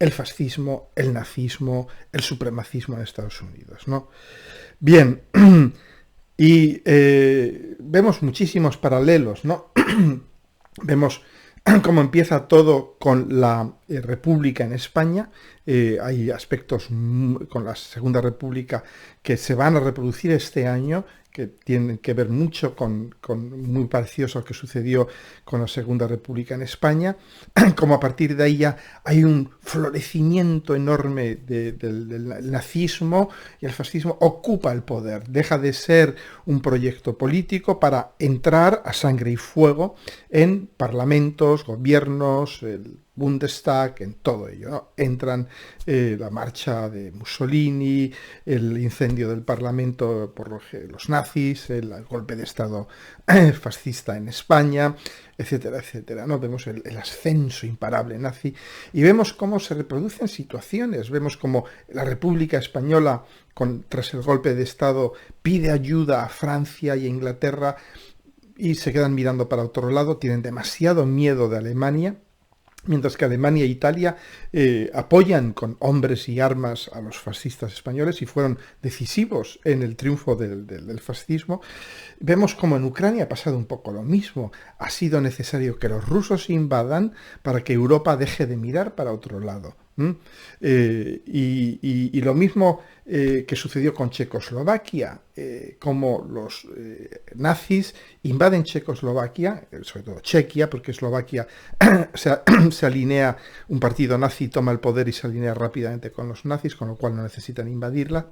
el fascismo, el nazismo, el supremacismo en Estados Unidos, ¿no? Bien, y vemos muchísimos paralelos, ¿no? Vemos cómo empieza todo con la República en España. Hay aspectos con la Segunda República que se van a reproducir este año, que tienen que ver mucho con muy parecidos al que sucedió con la Segunda República en España, como a partir de ahí ya hay un florecimiento enorme del nazismo y el fascismo ocupa el poder, deja de ser un proyecto político para entrar a sangre y fuego en parlamentos, gobiernos, el Bundestag, en todo ello, ¿no? Entran la marcha de Mussolini, el incendio del Parlamento por los nazis, el golpe de Estado fascista en España, etcétera, etcétera, ¿no? Vemos el ascenso imparable nazi y vemos cómo se reproducen situaciones, vemos cómo la República Española, tras el golpe de Estado, pide ayuda a Francia y a Inglaterra y se quedan mirando para otro lado, tienen demasiado miedo de Alemania, mientras que Alemania e Italia apoyan con hombres y armas a los fascistas españoles y fueron decisivos en el triunfo del fascismo. Vemos como en Ucrania ha pasado un poco lo mismo. Ha sido necesario que los rusos invadan para que Europa deje de mirar para otro lado. Y lo mismo que sucedió con Checoslovaquia, como los nazis invaden Checoslovaquia, sobre todo Chequia, porque Eslovaquia se alinea, un partido nazi toma el poder y se alinea rápidamente con los nazis, con lo cual no necesitan invadirla.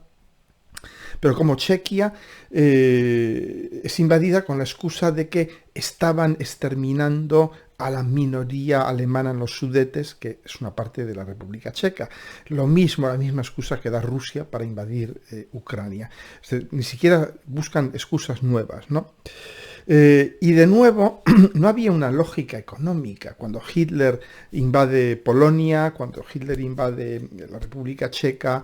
Pero como Chequia es invadida con la excusa de que estaban exterminando a la minoría alemana en los Sudetes, que es una parte de la República Checa. Lo mismo, la misma excusa que da Rusia para invadir Ucrania. Ni siquiera buscan excusas nuevas, ¿no? Y de nuevo, no había una lógica económica. Cuando Hitler invade Polonia, cuando Hitler invade la República Checa,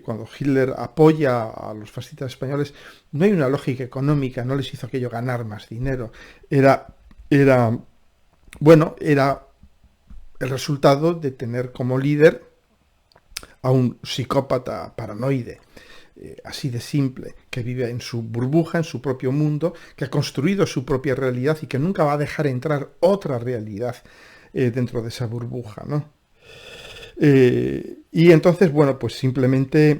cuando Hitler apoya a los fascistas españoles, no hay una lógica económica, no les hizo aquello ganar más dinero. Era el resultado de tener como líder a un psicópata paranoide. Así de simple, que vive en su burbuja, en su propio mundo, que ha construido su propia realidad y que nunca va a dejar entrar otra realidad dentro de esa burbuja, ¿no? Y entonces, bueno, pues simplemente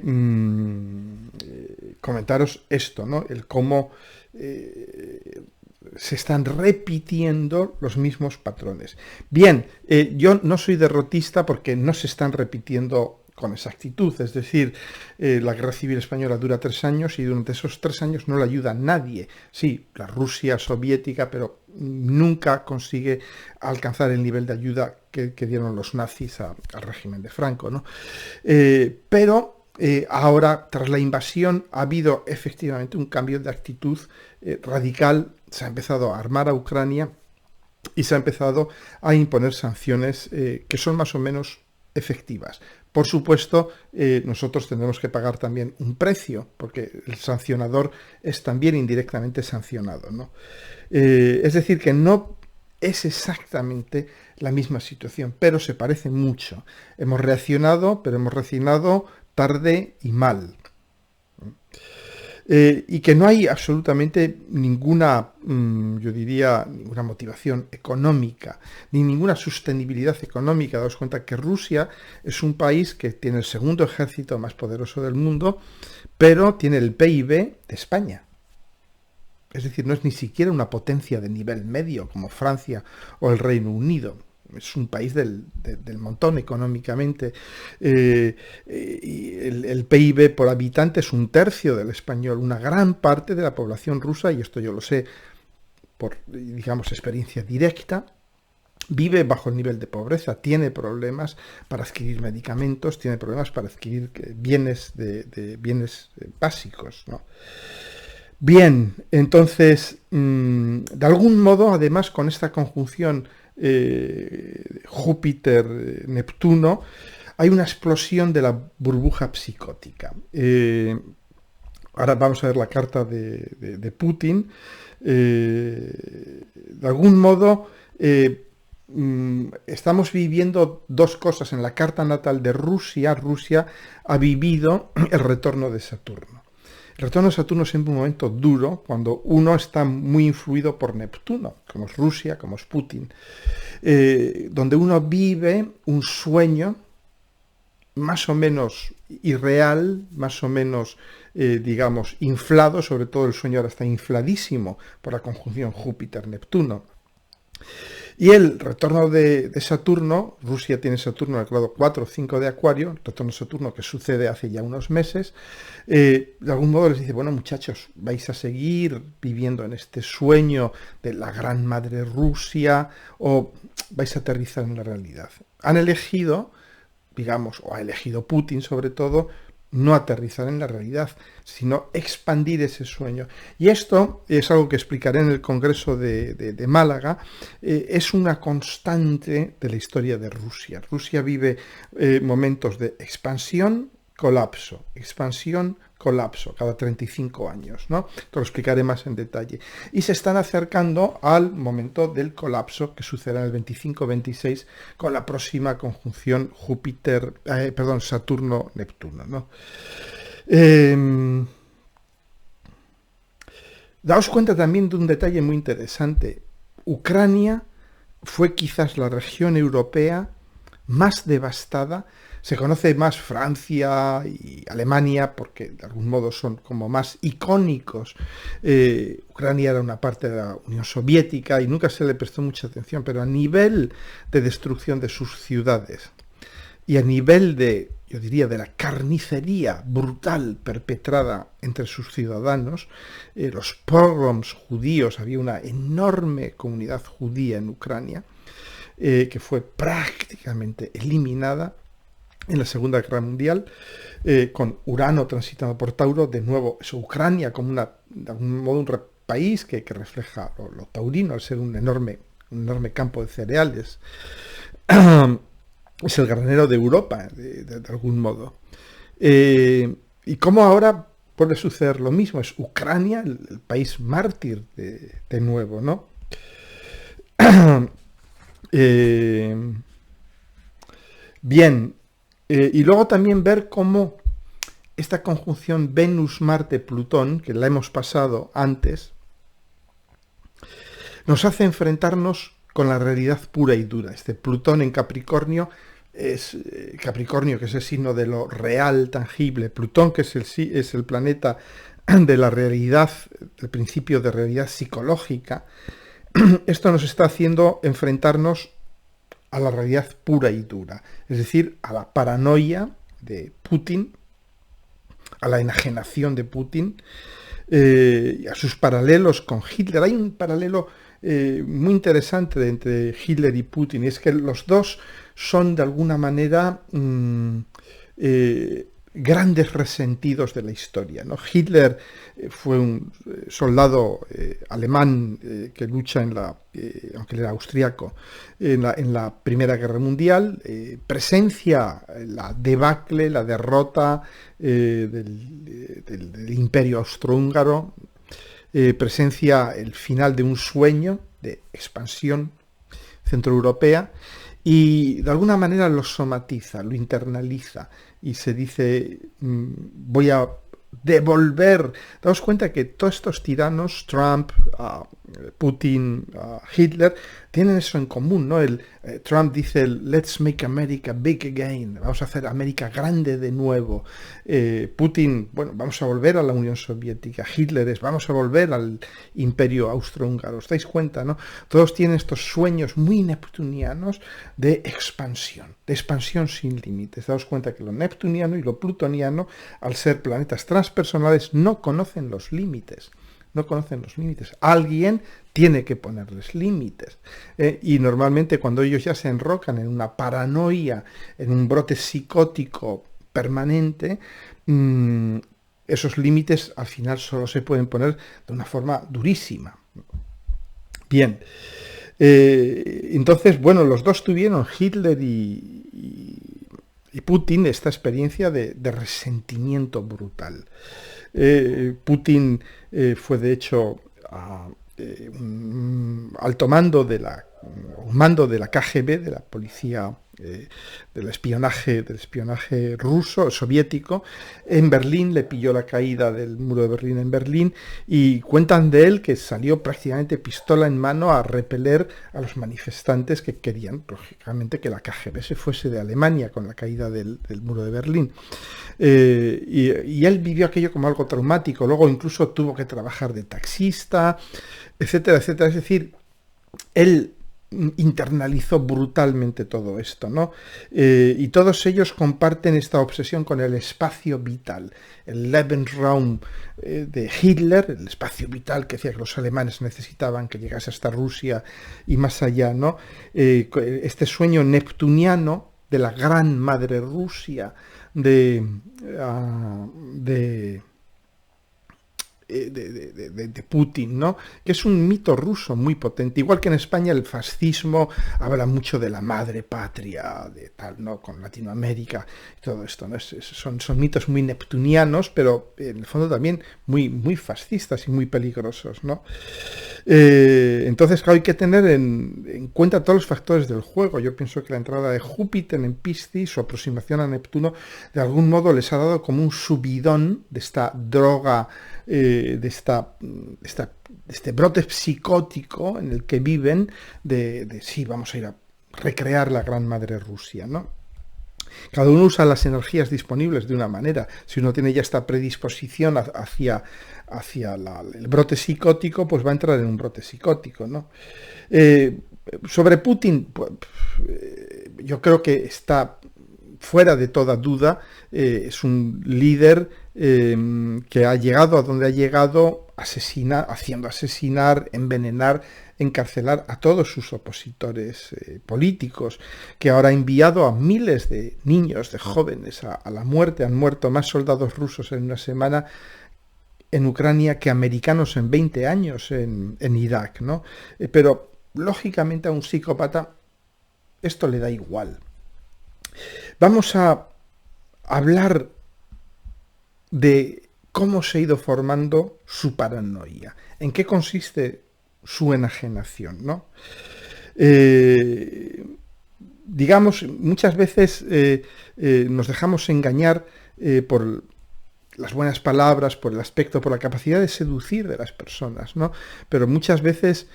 comentaros esto, ¿no? El cómo se están repitiendo los mismos patrones. Bien, yo no soy derrotista porque no se están repitiendo con exactitud, es decir, la Guerra Civil Española dura 3 años y durante esos 3 años no le ayuda a nadie. Sí, la Rusia soviética, pero nunca consigue alcanzar el nivel de ayuda que dieron los nazis al régimen de Franco, ¿no? Pero ahora, tras la invasión, ha habido efectivamente un cambio de actitud radical, se ha empezado a armar a Ucrania y se ha empezado a imponer sanciones que son más o menos efectivas. Por supuesto, nosotros tendremos que pagar también un precio, porque el sancionador es también indirectamente sancionado, ¿no? Es decir, que no es exactamente la misma situación, pero se parece mucho. Hemos reaccionado, pero hemos reaccionado tarde y mal. Y que no hay absolutamente ninguna, yo diría, ninguna motivación económica, ni ninguna sostenibilidad económica. Daos cuenta que Rusia es un país que tiene el segundo ejército más poderoso del mundo, pero tiene el PIB de España. Es decir, no es ni siquiera una potencia de nivel medio como Francia o el Reino Unido. es un país del montón económicamente. Y el PIB por habitante es un tercio del español. Una gran parte de la población rusa, y esto yo lo sé por, digamos, experiencia directa, vive bajo el nivel de pobreza, tiene problemas para adquirir medicamentos, tiene problemas para adquirir bienes bienes básicos, ¿no? Bien, entonces, de algún modo, además, con esta conjunción Júpiter-Neptuno, hay una explosión de la burbuja psicótica. Ahora vamos a ver la carta de Putin. De algún modo, estamos viviendo dos cosas. En la carta natal de Rusia, Rusia ha vivido el retorno de Saturno. El retorno de Saturno es siempre un momento duro cuando uno está muy influido por Neptuno, como es Rusia, como es Putin, donde uno vive un sueño más o menos irreal, más o menos, digamos, inflado. Sobre todo el sueño ahora está infladísimo por la conjunción Júpiter-Neptuno. Y el retorno de Saturno, Rusia tiene Saturno en el grado 4 o 5 de Acuario, el retorno de Saturno que sucede hace ya unos meses, de algún modo les dice, bueno muchachos, vais a seguir viviendo en este sueño de la gran madre Rusia o vais a aterrizar en la realidad. Han elegido, digamos, o ha elegido Putin sobre todo, no aterrizar en la realidad, sino expandir ese sueño. Y esto es algo que explicaré en el Congreso de Málaga. Es una constante de la historia de Rusia. Rusia vive momentos de expansión, colapso, expansión, colapso, cada 35 años, ¿no? Te lo explicaré más en detalle. Y se están acercando al momento del colapso que sucederá en el 25-26 con la próxima conjunción Saturno-Neptuno, ¿no? Daos cuenta también de un detalle muy interesante. Ucrania fue quizás la región europea más devastada. Se conoce más Francia y Alemania porque de algún modo son como más icónicos. Ucrania era una parte de la Unión Soviética y nunca se le prestó mucha atención, pero a nivel de destrucción de sus ciudades y a nivel de, yo diría, de la carnicería brutal perpetrada entre sus ciudadanos, los pogroms judíos, había una enorme comunidad judía en Ucrania que fue prácticamente eliminada en la Segunda Guerra Mundial, con Urano transitando por Tauro. De nuevo, es Ucrania como de algún modo un país que refleja lo taurino, al ser un enorme campo de cereales. Es el granero de Europa, de algún modo. Y como ahora puede suceder lo mismo, es Ucrania el país mártir de nuevo, ¿no? Bien. Y luego también ver cómo esta conjunción Venus-Marte-Plutón, que la hemos pasado antes, nos hace enfrentarnos con la realidad pura y dura. Este Plutón en Capricornio, Capricornio, que es el signo de lo real, tangible. Plutón, que es el planeta de la realidad, el principio de realidad psicológica. Esto nos está haciendo enfrentarnos a la realidad pura y dura, es decir, a la paranoia de Putin, a la enajenación de Putin, y a sus paralelos con Hitler. Hay un paralelo muy interesante entre Hitler y Putin, y es que los dos son de alguna manera grandes resentidos de la historia, ¿no? Hitler fue un soldado alemán que lucha aunque él era austríaco, en la Primera Guerra Mundial, presencia la debacle, la derrota del Imperio Austrohúngaro, presencia el final de un sueño de expansión centroeuropea, y de alguna manera lo somatiza, lo internaliza y se dice, voy a devolver. Daos cuenta que todos estos tiranos, Trump, Putin, Hitler, tienen eso en común, ¿no? Trump dice, let's make America big again, vamos a hacer América grande de nuevo. Putin, bueno, vamos a volver a la Unión Soviética. Hitler es, vamos a volver al imperio austrohúngaro. ¿Os dais cuenta, no? Todos tienen estos sueños muy neptunianos de expansión sin límites. Daos cuenta que lo neptuniano y lo plutoniano, al ser planetas transpersonales, no conocen los límites. No conocen los límites. Alguien tiene que ponerles límites. Y normalmente cuando ellos ya se enrocan en una paranoia, en un brote psicótico permanente, esos límites al final solo se pueden poner de una forma durísima. Bien. Entonces, bueno, los dos tuvieron, Hitler y Putin, esta experiencia de resentimiento brutal. Putin fue de hecho alto mando de la KGB, de la policía del espionaje ruso, soviético. En Berlín le pilló la caída del muro de Berlín en Berlín y cuentan de él que salió prácticamente pistola en mano a repeler a los manifestantes que querían, lógicamente, que la KGB se fuese de Alemania con la caída del muro de Berlín. Y él vivió aquello como algo traumático, luego incluso tuvo que trabajar de taxista, etcétera, etcétera. Es decir, él internalizó brutalmente todo esto, ¿no? Y todos ellos comparten esta obsesión con el espacio vital, el Lebensraum de Hitler, el espacio vital que decía que los alemanes necesitaban, que llegase hasta Rusia y más allá, ¿no? Este sueño neptuniano de la gran madre Rusia, de Putin, ¿no? Que es un mito ruso muy potente. Igual que en España el fascismo habla mucho de la madre patria, de tal, ¿no? Con Latinoamérica y todo esto, ¿no? Son mitos muy neptunianos, pero en el fondo también muy, muy fascistas y muy peligrosos, ¿no? Entonces, claro, hay que tener en cuenta todos los factores del juego. Yo pienso que la entrada de Júpiter en Piscis, su aproximación a Neptuno, de algún modo les ha dado como un subidón de esta droga, de este brote psicótico en el que viven, sí, vamos a ir a recrear la gran madre Rusia, ¿no? Cada uno usa las energías disponibles de una manera. Si uno tiene ya esta predisposición hacia el brote psicótico, pues va a entrar en un brote psicótico, ¿no? Sobre Putin, pues, yo creo que está fuera de toda duda, es un líder que ha llegado a donde ha llegado, haciendo asesinar, envenenar, encarcelar a todos sus opositores políticos, que ahora ha enviado a miles de niños, de jóvenes a la muerte. Han muerto más soldados rusos en una semana en Ucrania que americanos en 20 años en Irak, ¿no? Pero lógicamente a un psicópata esto le da igual. Vamos a hablar de cómo se ha ido formando su paranoia, en qué consiste su enajenación, ¿no? Digamos, muchas veces nos dejamos engañar por las buenas palabras, por el aspecto, por la capacidad de seducir de las personas, ¿no? Pero muchas veces,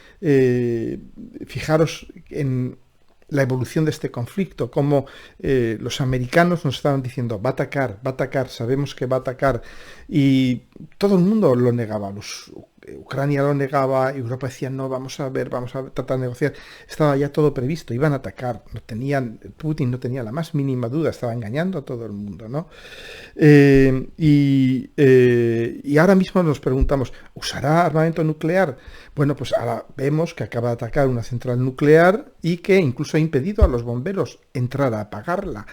fijaros en la evolución de este conflicto, como los americanos nos estaban diciendo va a atacar, sabemos que va a atacar, y todo el mundo lo negaba, Ucrania lo negaba, Europa decía no, vamos a tratar de negociar, estaba ya todo previsto, iban a atacar, Putin no tenía la más mínima duda, estaba engañando a todo el mundo, ¿no? Y ahora mismo nos preguntamos, ¿usará armamento nuclear? Bueno, pues ahora vemos que acaba de atacar una central nuclear y que incluso ha impedido a los bomberos entrar a apagarla.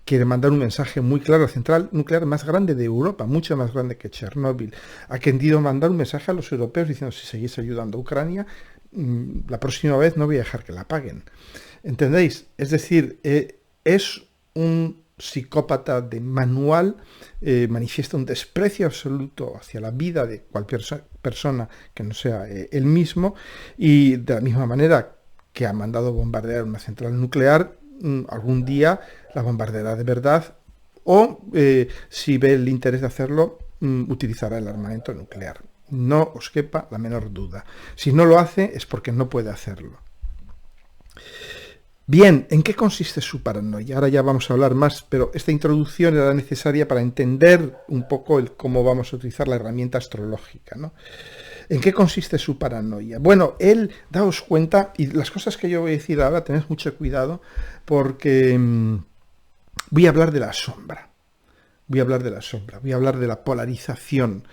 Quiere mandar un mensaje muy claro a la central nuclear más grande de Europa, mucho más grande que Chernóbil. Ha querido mandar un mensaje a los europeos diciendo, si seguís ayudando a Ucrania, la próxima vez no voy a dejar que la apaguen. ¿Entendéis? Es decir, es un psicópata de manual, manifiesta un desprecio absoluto hacia la vida de cualquier persona que no sea él mismo, y de la misma manera que ha mandado bombardear una central nuclear, algún día la bombardeará de verdad, o si ve el interés de hacerlo, utilizará el armamento nuclear. No os quepa la menor duda. Si no lo hace es porque no puede hacerlo. Bien, ¿en qué consiste su paranoia? Ahora ya vamos a hablar más, pero esta introducción era necesaria para entender un poco cómo vamos a utilizar la herramienta astrológica, ¿no? ¿En qué consiste su paranoia? Bueno, él, daos cuenta, y las cosas que yo voy a decir ahora, tened mucho cuidado, porque voy a hablar de la sombra. Voy a hablar de la polarización.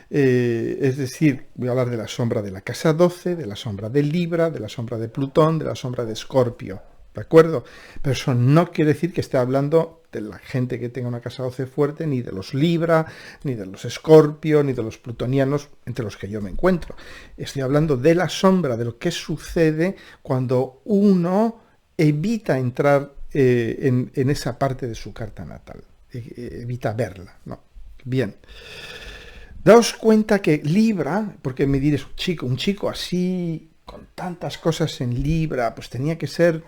Es decir, voy a hablar de la sombra de la casa 12, de la sombra de Libra, de la sombra de Plutón, de la sombra de Escorpio. ¿De acuerdo? Pero eso no quiere decir que esté hablando de la gente que tenga una casa 12 fuerte, ni de los Libra, ni de los Escorpio, ni de los plutonianos, entre los que yo me encuentro. Estoy hablando de la sombra, de lo que sucede cuando uno evita entrar en esa parte de su carta natal. Evita verla, ¿no? Bien. Daos cuenta que Libra, porque me diréis, un chico así, con tantas cosas en Libra, pues tenía que ser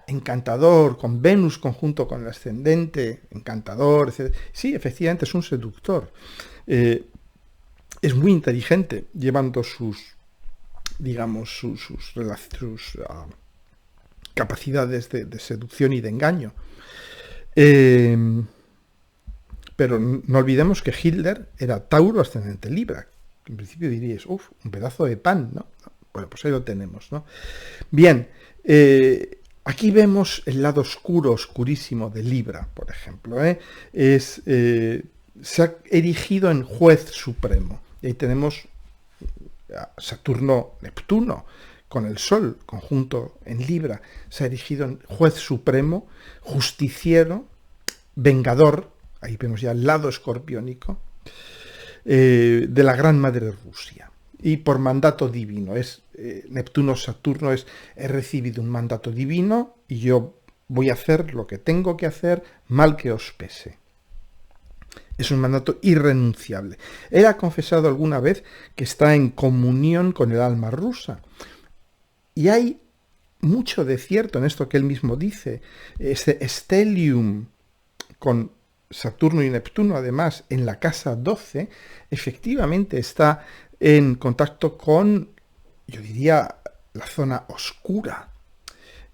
encantador, con Venus conjunto con el ascendente, encantador, etc. Sí, efectivamente es un seductor. Es muy inteligente, llevando sus capacidades de seducción y de engaño. Pero no olvidemos que Hitler era Tauro ascendente Libra. En principio diríais, un pedazo de pan, ¿no? Bueno, pues ahí lo tenemos, ¿no? Bien, aquí vemos el lado oscuro, oscurísimo de Libra, por ejemplo. Se ha erigido en juez supremo. Y ahí tenemos a Saturno-Neptuno con el Sol conjunto en Libra. Se ha erigido en juez supremo, justiciero, vengador. Ahí vemos ya el lado escorpiónico de la gran madre Rusia. Y por mandato divino, Neptuno-Saturno he recibido un mandato divino y yo voy a hacer lo que tengo que hacer, mal que os pese. Es un mandato irrenunciable. Él ha confesado alguna vez que está en comunión con el alma rusa. Y hay mucho de cierto en esto que él mismo dice. Este stellium con Saturno y Neptuno, además, en la casa 12, efectivamente está en contacto con, yo diría, la zona oscura,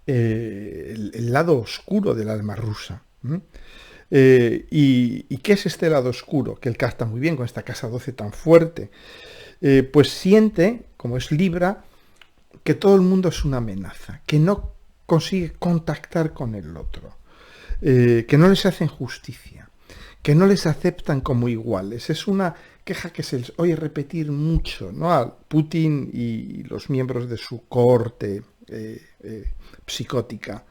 el lado oscuro del alma rusa. ¿Y qué es este lado oscuro? Que él capta muy bien con esta casa 12 tan fuerte. Pues siente, como es Libra, que todo el mundo es una amenaza, que no consigue contactar con el otro, que no les hacen justicia, que no les aceptan como iguales. Es una queja que se les oye repetir mucho, ¿no? A Putin y los miembros de su cohorte psicótica.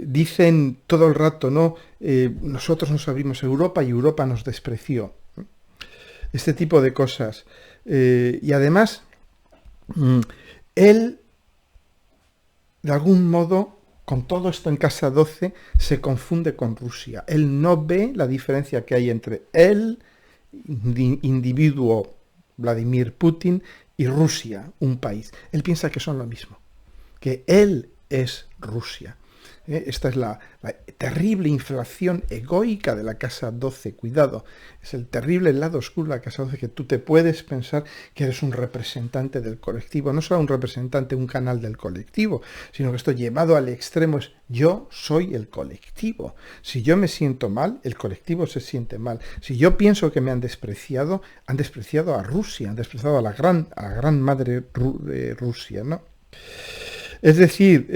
Dicen todo el rato, ¿no? Nosotros nos abrimos a Europa y Europa nos despreció. Este tipo de cosas. Y además, él, de algún modo, con todo esto en casa 12, se confunde con Rusia. Él no ve la diferencia que hay entre el individuo Vladimir Putin y Rusia, un país. Él piensa que son lo mismo, que él es Rusia. Esta es la terrible inflación egoica de la casa 12. Cuidado, es el terrible lado oscuro de la casa 12, que tú te puedes pensar que eres un representante del colectivo, no solo un representante, un canal del colectivo, sino que esto llevado al extremo es yo soy el colectivo. Si yo me siento mal, el colectivo se siente mal. Si yo pienso que me han despreciado a Rusia, han despreciado a la gran madre Rusia, ¿no? Es decir,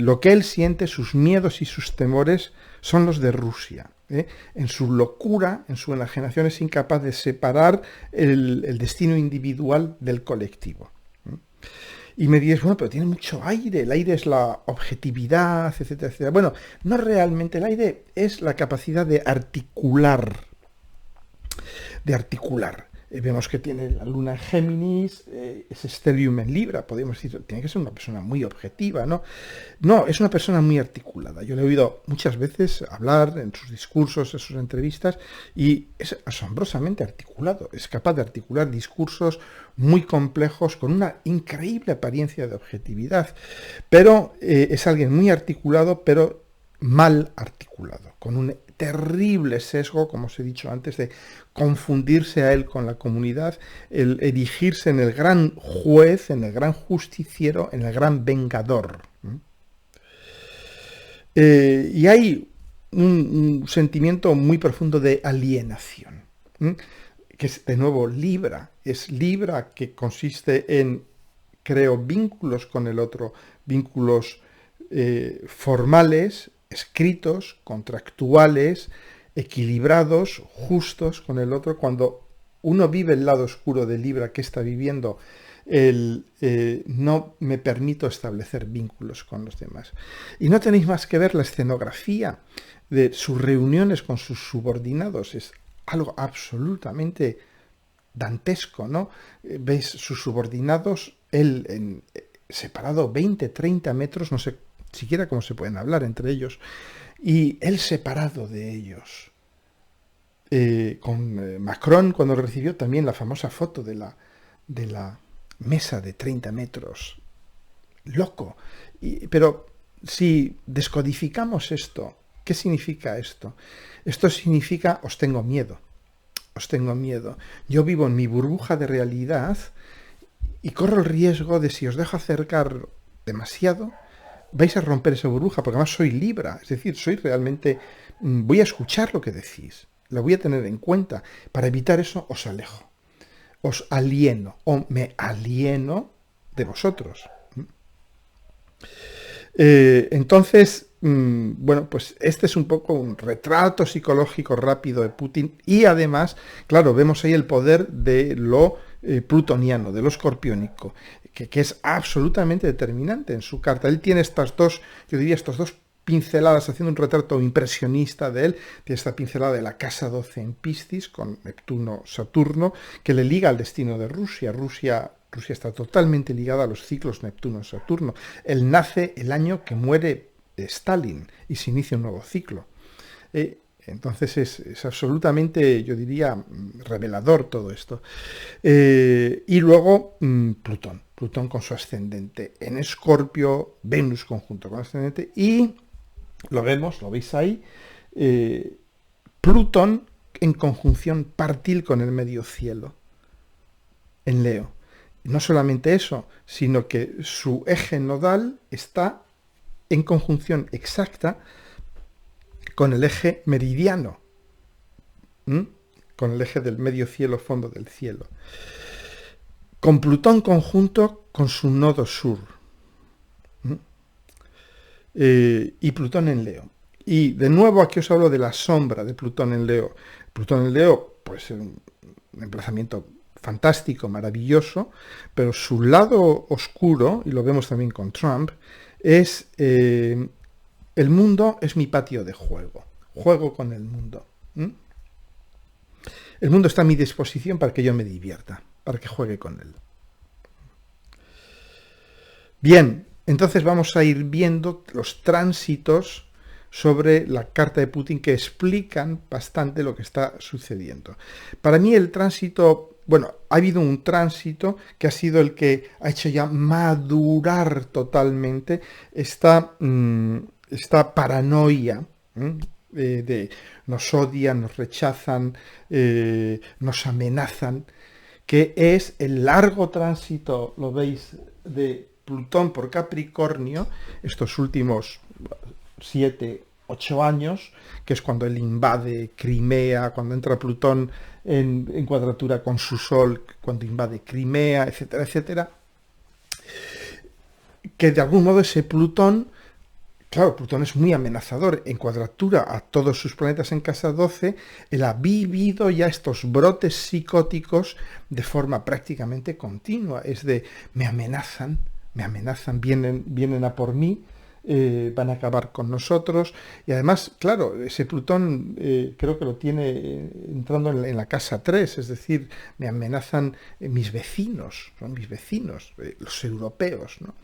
lo que él siente, sus miedos y sus temores son los de Rusia. En su locura, en su enajenación, es incapaz de separar el destino individual del colectivo. Y me dices, bueno, pero tiene mucho aire, el aire es la objetividad, etcétera, etcétera. Bueno, no realmente, el aire es la capacidad de articular. Vemos que tiene la luna en Géminis, ese stellium en Libra, podemos decir, tiene que ser una persona muy objetiva, ¿no? No, es una persona muy articulada. Yo le he oído muchas veces hablar en sus discursos, en sus entrevistas, y es asombrosamente articulado. Es capaz de articular discursos muy complejos con una increíble apariencia de objetividad. Pero es alguien muy articulado, pero mal articulado, con un terrible sesgo, como os he dicho antes, de confundirse a él con la comunidad, el erigirse en el gran juez, en el gran justiciero, en el gran vengador. Y hay un sentimiento muy profundo de alienación, que es de nuevo Libra. Es Libra, que consiste en creo vínculos con el otro, vínculos formales, escritos, contractuales, equilibrados, justos con el otro. Cuando uno vive el lado oscuro de Libra que está viviendo, no me permito establecer vínculos con los demás. Y no tenéis más que ver la escenografía de sus reuniones con sus subordinados. Es algo absolutamente dantesco, ¿no? Veis sus subordinados, él separado 20, 30 metros, no sé siquiera cómo se pueden hablar entre ellos, y él separado de ellos. Con Macron, cuando recibió también la famosa foto de la mesa de 30 metros, loco. Pero si descodificamos esto, ¿qué significa esto? Esto significa os tengo miedo. Os tengo miedo. Yo vivo en mi burbuja de realidad y corro el riesgo de, si os dejo acercar demasiado, vais a romper esa burbuja, porque además soy Libra, es decir, soy realmente, voy a escuchar lo que decís, lo voy a tener en cuenta. Para evitar eso os alejo, os alieno o me alieno de vosotros. Entonces, bueno, pues este es un poco un retrato psicológico rápido de Putin, y además, claro, vemos ahí el poder de lo plutoniano, de lo escorpiónico, que es absolutamente determinante en su carta. Él tiene estas dos, yo diría, estas dos pinceladas, haciendo un retrato impresionista de él. Tiene esta pincelada de la casa 12 en Piscis, con Neptuno-Saturno, que le liga al destino de Rusia. Rusia está totalmente ligada a los ciclos Neptuno-Saturno. Él nace el año que muere Stalin y se inicia un nuevo ciclo. Entonces es absolutamente, yo diría, revelador todo esto. Y luego Plutón con su ascendente en Escorpio, Venus conjunto con ascendente, y lo veis ahí, Plutón en conjunción partil con el medio cielo, en Leo. No solamente eso, sino que su eje nodal está en conjunción exacta con el eje meridiano, con el eje del medio cielo, fondo del cielo. Con Plutón conjunto con su nodo sur. Y Plutón en Leo. Y de nuevo aquí os hablo de la sombra de Plutón en Leo. Plutón en Leo, pues un emplazamiento fantástico, maravilloso, pero su lado oscuro, y lo vemos también con Trump, es el mundo es mi patio de juego. Juego con el mundo. El mundo está a mi disposición para que yo me divierta, para que juegue con él. Bien, entonces vamos a ir viendo los tránsitos sobre la carta de Putin que explican bastante lo que está sucediendo. Para mí el tránsito, bueno, ha habido un tránsito que ha sido el que ha hecho ya madurar totalmente esta paranoia de nos odian, nos rechazan, nos amenazan, que es el largo tránsito, lo veis, de Plutón por Capricornio, estos últimos 7, 8 años, que es cuando él invade Crimea, cuando entra Plutón en cuadratura con su Sol, cuando invade Crimea, etcétera, etcétera, que de algún modo ese Plutón, claro, Plutón es muy amenazador, en cuadratura a todos sus planetas en casa 12, él ha vivido ya estos brotes psicóticos de forma prácticamente continua, es de me amenazan, vienen a por mí, van a acabar con nosotros, y además, claro, ese Plutón creo que lo tiene entrando en la casa 3, es decir, me amenazan mis vecinos, son mis vecinos, los europeos, ¿no?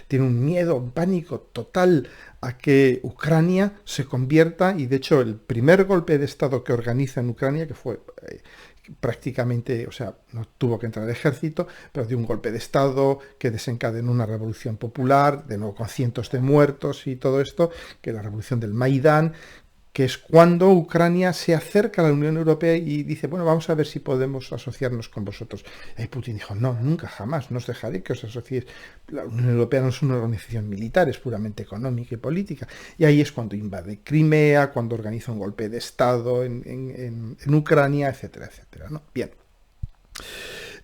Tiene un miedo, un pánico total a que Ucrania se convierta, y de hecho el primer golpe de Estado que organiza en Ucrania, que fue prácticamente, o sea, no tuvo que entrar el ejército, pero dio un golpe de Estado que desencadenó una revolución popular, de nuevo con cientos de muertos y todo esto, que la revolución del Maidán, que es cuando Ucrania se acerca a la Unión Europea y dice, bueno, vamos a ver si podemos asociarnos con vosotros. Y Putin dijo, no, nunca, jamás, no os dejaré que os asociéis. La Unión Europea no es una organización militar, es puramente económica y política. Y ahí es cuando invade Crimea, cuando organiza un golpe de Estado en Ucrania, etcétera, etcétera, ¿no? Bien.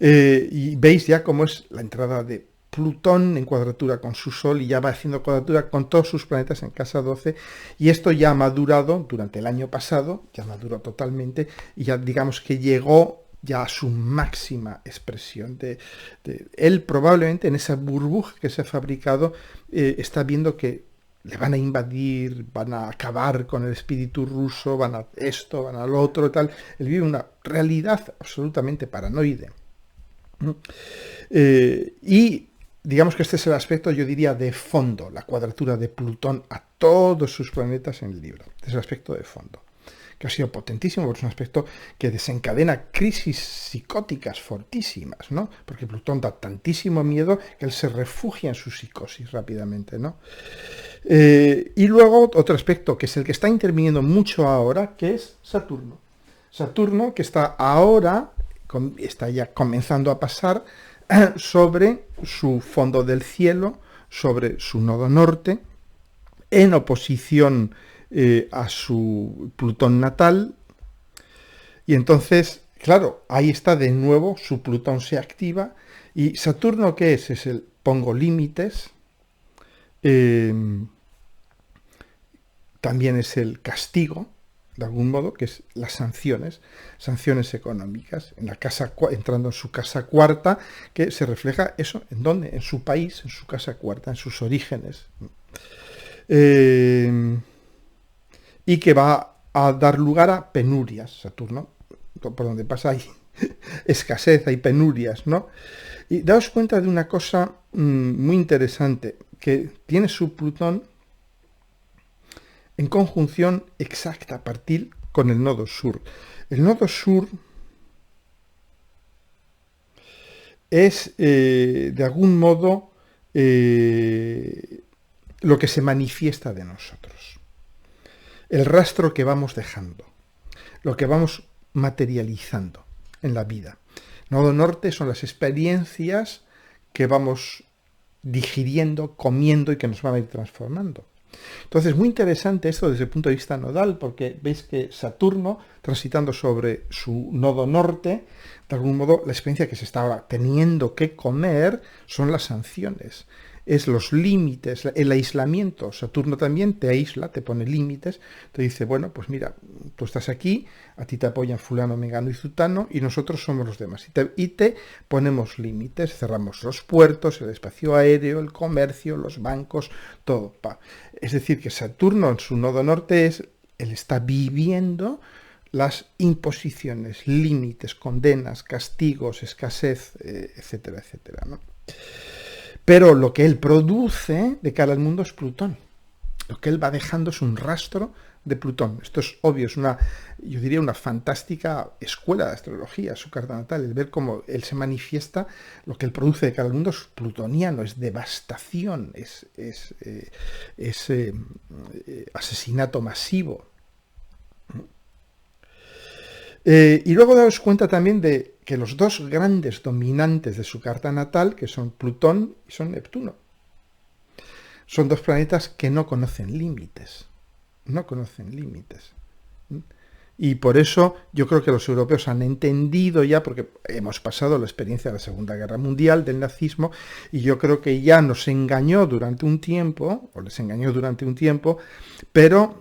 Y veis ya cómo es la entrada de Plutón en cuadratura con su Sol y ya va haciendo cuadratura con todos sus planetas en casa 12 y esto ya ha madurado durante el año pasado, ya maduró totalmente y ya digamos que llegó ya a su máxima expresión. Él probablemente en esa burbuja que se ha fabricado está viendo que le van a invadir, van a acabar con el espíritu ruso, van a esto, van a lo otro, tal. Él vive una realidad absolutamente paranoide. Y digamos que este es el aspecto, yo diría, de fondo, la cuadratura de Plutón a todos sus planetas en el libro. Este es el aspecto de fondo, que ha sido potentísimo, porque es un aspecto que desencadena crisis psicóticas fortísimas, ¿no? Porque Plutón da tantísimo miedo que él se refugia en su psicosis rápidamente, ¿no? Y luego otro aspecto, que es el que está interviniendo mucho ahora, que es Saturno. Saturno, que está ahora, está ya comenzando a pasar sobre su fondo del cielo, sobre su nodo norte, en oposición a su Plutón natal. Y entonces, claro, ahí está de nuevo, su Plutón se activa. ¿Y Saturno qué es? Es el pongo límites. También es el castigo, de algún modo, que es las sanciones económicas, en la casa, entrando en su casa cuarta, que se refleja eso, ¿en dónde? En su país, en su casa cuarta, en sus orígenes. Y que va a dar lugar a penurias, Saturno, por donde pasa ahí escasez, hay penurias, ¿no? Y daos cuenta de una cosa muy interesante, que tiene su Plutón en conjunción exacta a partir con el nodo sur. El nodo sur es, de algún modo, lo que se manifiesta de nosotros. El rastro que vamos dejando, lo que vamos materializando en la vida. Nodo norte son las experiencias que vamos digiriendo, comiendo y que nos van a ir transformando. Entonces, muy interesante esto desde el punto de vista nodal, porque veis que Saturno, transitando sobre su nodo norte, de algún modo la experiencia que se está ahora teniendo que comer son las sanciones, es los límites, el aislamiento. Saturno también te aísla, te pone límites, te dice, bueno, pues mira, tú estás aquí, a ti te apoyan fulano, mengano y zutano, y nosotros somos los demás. Y te ponemos límites, cerramos los puertos, el espacio aéreo, el comercio, los bancos, todo. Es decir, que Saturno en su nodo norte él está viviendo las imposiciones, límites, condenas, castigos, escasez, etcétera, etcétera, ¿no? Pero lo que él produce de cara al mundo es Plutón. Lo que él va dejando es un rastro de Plutón. Esto es obvio, es yo diría una fantástica escuela de astrología, su carta natal, el ver cómo él se manifiesta, lo que él produce de cara al mundo es plutoniano, es devastación, es asesinato masivo. Y luego daos cuenta también de que los dos grandes dominantes de su carta natal, que son Plutón y son Neptuno, son dos planetas que no conocen límites. No conocen límites. Y por eso yo creo que los europeos han entendido ya, porque hemos pasado la experiencia de la Segunda Guerra Mundial, del nazismo, y yo creo que ya nos engañó durante un tiempo, o les engañó durante un tiempo, pero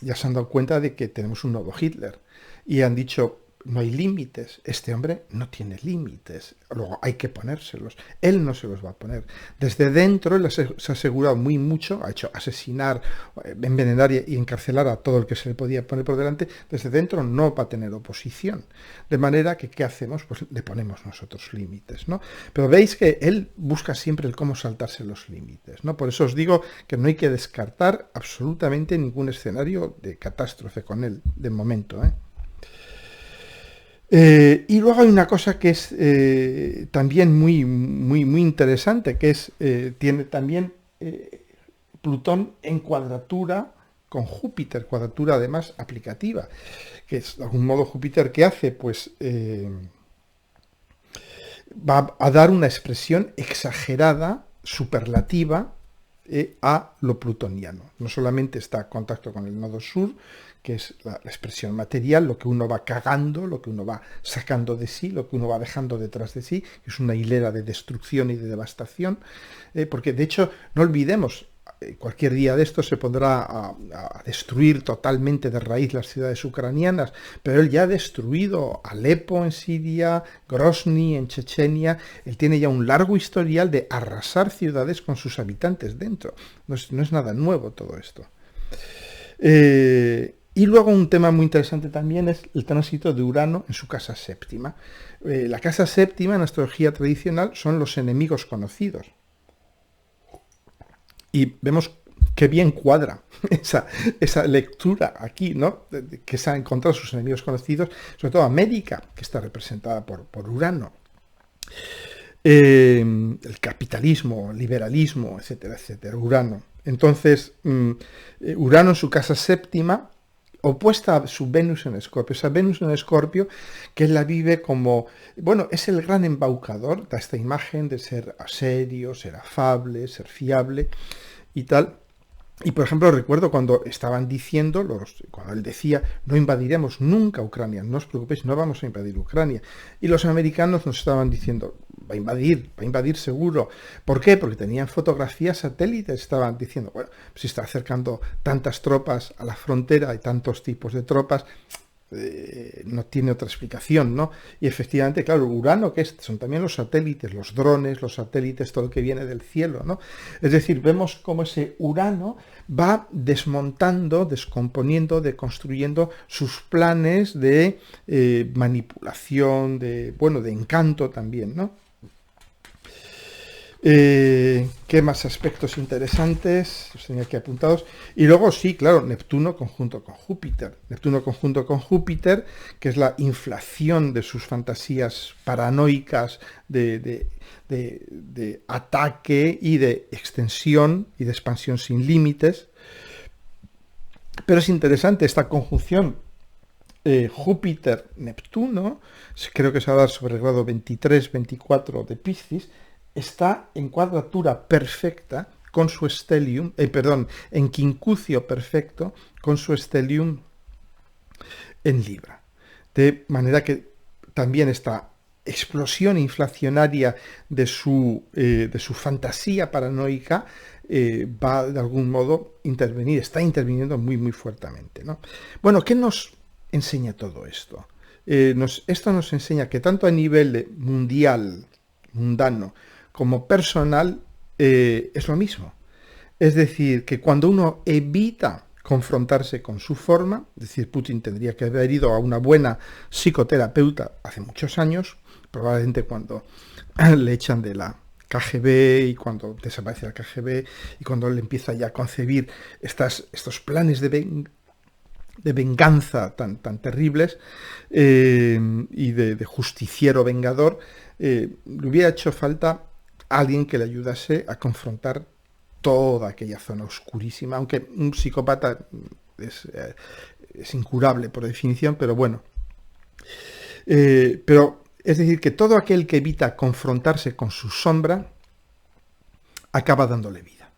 ya se han dado cuenta de que tenemos un nuevo Hitler. Y han dicho, no hay límites, este hombre no tiene límites, luego hay que ponérselos, él no se los va a poner. Desde dentro él se ha asegurado muy mucho, ha hecho asesinar, envenenar y encarcelar a todo el que se le podía poner por delante, desde dentro no va a tener oposición. De manera que, ¿qué hacemos? Pues le ponemos nosotros límites, ¿no? Pero veis que él busca siempre el cómo saltarse los límites, ¿no? Por eso os digo que no hay que descartar absolutamente ningún escenario de catástrofe con él, de momento, ¿eh? Y luego hay una cosa que es también muy, muy, muy interesante, que es tiene también Plutón en cuadratura con Júpiter, cuadratura además aplicativa, que es de algún modo Júpiter, ¿qué hace? Pues va a dar una expresión exagerada, superlativa, a lo plutoniano. No solamente está en contacto con el nodo sur, que es la expresión material, lo que uno va cagando, lo que uno va sacando de sí, lo que uno va dejando detrás de sí, que es una hilera de destrucción y de devastación, porque de hecho, no olvidemos, cualquier día de esto se pondrá a destruir totalmente de raíz las ciudades ucranianas, pero él ya ha destruido Alepo en Siria, Grozny en Chechenia, él tiene ya un largo historial de arrasar ciudades con sus habitantes dentro. No es nada nuevo todo esto. Y luego un tema muy interesante también es el tránsito de Urano en su casa séptima. La casa séptima en astrología tradicional son los enemigos conocidos. Y vemos qué bien cuadra esa lectura aquí, ¿no? Que se han encontrado sus enemigos conocidos, sobre todo América, que está representada por Urano. El capitalismo, liberalismo, etcétera, etcétera, Urano. Entonces, Urano en su casa séptima, opuesta a su Venus en Escorpio. Esa Venus en Escorpio, que él la vive como, bueno, es el gran embaucador, da esta imagen de ser serio, ser afable, ser fiable y tal. Y por ejemplo, recuerdo cuando estaban diciendo, cuando él decía, no invadiremos nunca Ucrania, no os preocupéis, no vamos a invadir Ucrania. Y los americanos nos estaban diciendo, va a invadir seguro. ¿Por qué? Porque tenían fotografías satélites, estaban diciendo, bueno, si está acercando tantas tropas a la frontera y tantos tipos de tropas, no tiene otra explicación, ¿no? Y efectivamente, claro, Urano, que son también los satélites, los drones, los satélites, todo lo que viene del cielo, ¿no? Es decir, vemos cómo ese Urano va desmontando, descomponiendo, deconstruyendo sus planes de manipulación, de encanto también, ¿no? ¿Qué más aspectos interesantes? Los tenía aquí apuntados. Y luego sí, claro, Neptuno conjunto con Júpiter. Neptuno conjunto con Júpiter, que es la inflación de sus fantasías paranoicas de ataque y de extensión y de expansión sin límites. Pero es interesante esta conjunción Júpiter-Neptuno, creo que se va a dar sobre el grado 23-24 de Piscis, está en cuadratura perfecta con su stellium, en quincucio perfecto con su stellium en Libra. De manera que también esta explosión inflacionaria de su fantasía paranoica va de algún modo intervenir, está interviniendo muy, muy fuertemente, ¿no? Bueno, ¿qué nos enseña todo esto? Esto nos enseña que tanto a nivel mundial, mundano, como personal, es lo mismo. Es decir, que cuando uno evita confrontarse con su forma, es decir, Putin tendría que haber ido a una buena psicoterapeuta hace muchos años, probablemente cuando le echan de la KGB y cuando desaparece la KGB y cuando él empieza ya a concebir estos planes de venganza tan terribles y de justiciero vengador, le hubiera hecho falta alguien que le ayudase a confrontar toda aquella zona oscurísima, aunque un psicópata es incurable por definición, pero bueno. Pero es decir, que todo aquel que evita confrontarse con su sombra acaba dándole vida.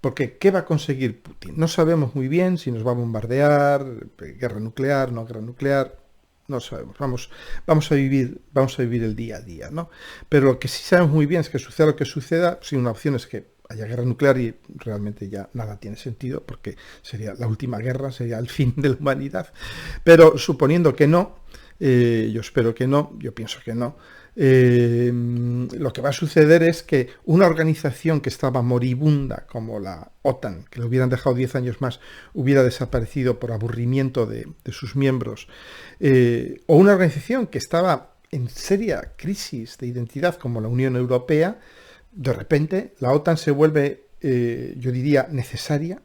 Porque, ¿qué va a conseguir Putin? No sabemos muy bien si nos va a bombardear, guerra nuclear, no guerra nuclear, no sabemos. Vamos a vivir el día a día, ¿no? Pero lo que sí sabemos muy bien es que suceda lo que suceda, si una opción es que haya guerra nuclear y realmente ya nada tiene sentido, porque sería la última guerra, sería el fin de la humanidad. Pero suponiendo que no, yo espero que no, yo pienso que no, lo que va a suceder es que una organización que estaba moribunda como la OTAN, que le hubieran dejado 10 años más, hubiera desaparecido por aburrimiento de sus miembros, o una organización que estaba en seria crisis de identidad como la Unión Europea, de repente la OTAN se vuelve, yo diría, necesaria,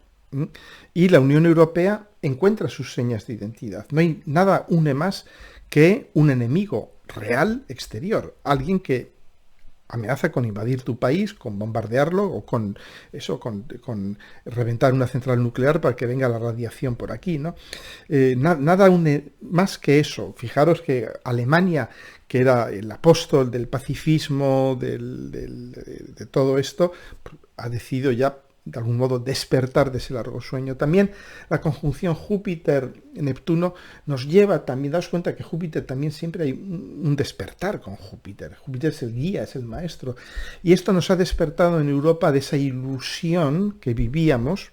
y la Unión Europea encuentra sus señas de identidad. No hay nada une más que un enemigo real exterior, alguien que amenaza con invadir tu país, con bombardearlo o con eso, con reventar una central nuclear para que venga la radiación por aquí, ¿no? Nada más que eso. Fijaros que Alemania, que era el apóstol del pacifismo, de todo esto, ha decidido ya de algún modo despertar de ese largo sueño. También la conjunción Júpiter-Neptuno nos lleva también, daos cuenta que Júpiter también siempre hay un despertar con Júpiter. Júpiter es el guía, es el maestro. Y esto nos ha despertado en Europa de esa ilusión que vivíamos,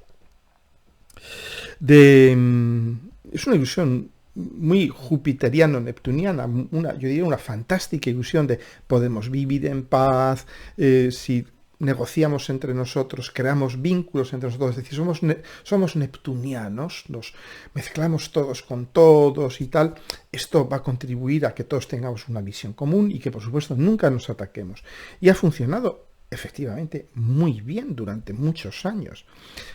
es una ilusión muy jupiteriano-neptuniana, yo diría una fantástica ilusión de podemos vivir en paz, si negociamos entre nosotros, creamos vínculos entre nosotros, es decir, somos neptunianos, nos mezclamos todos con todos y tal. Esto va a contribuir a que todos tengamos una visión común y que, por supuesto, nunca nos ataquemos. Y ha funcionado efectivamente muy bien durante muchos años.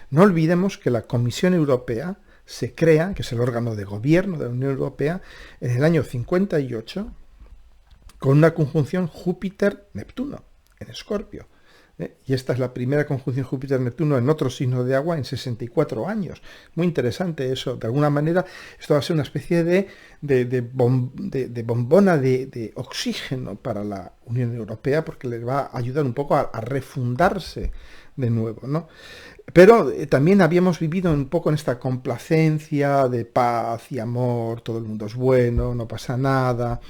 No olvidemos que la Comisión Europea se crea, que es el órgano de gobierno de la Unión Europea, en el año 58, con una conjunción Júpiter-Neptuno, en Escorpio. Y esta es la primera conjunción Júpiter-Neptuno en otro signo de agua en 64 años. Muy interesante eso. De alguna manera, esto va a ser una especie de bombona de oxígeno para la Unión Europea, porque les va a ayudar un poco a refundarse de nuevo, ¿no? Pero también habíamos vivido un poco en esta complacencia de paz y amor, todo el mundo es bueno, no pasa nada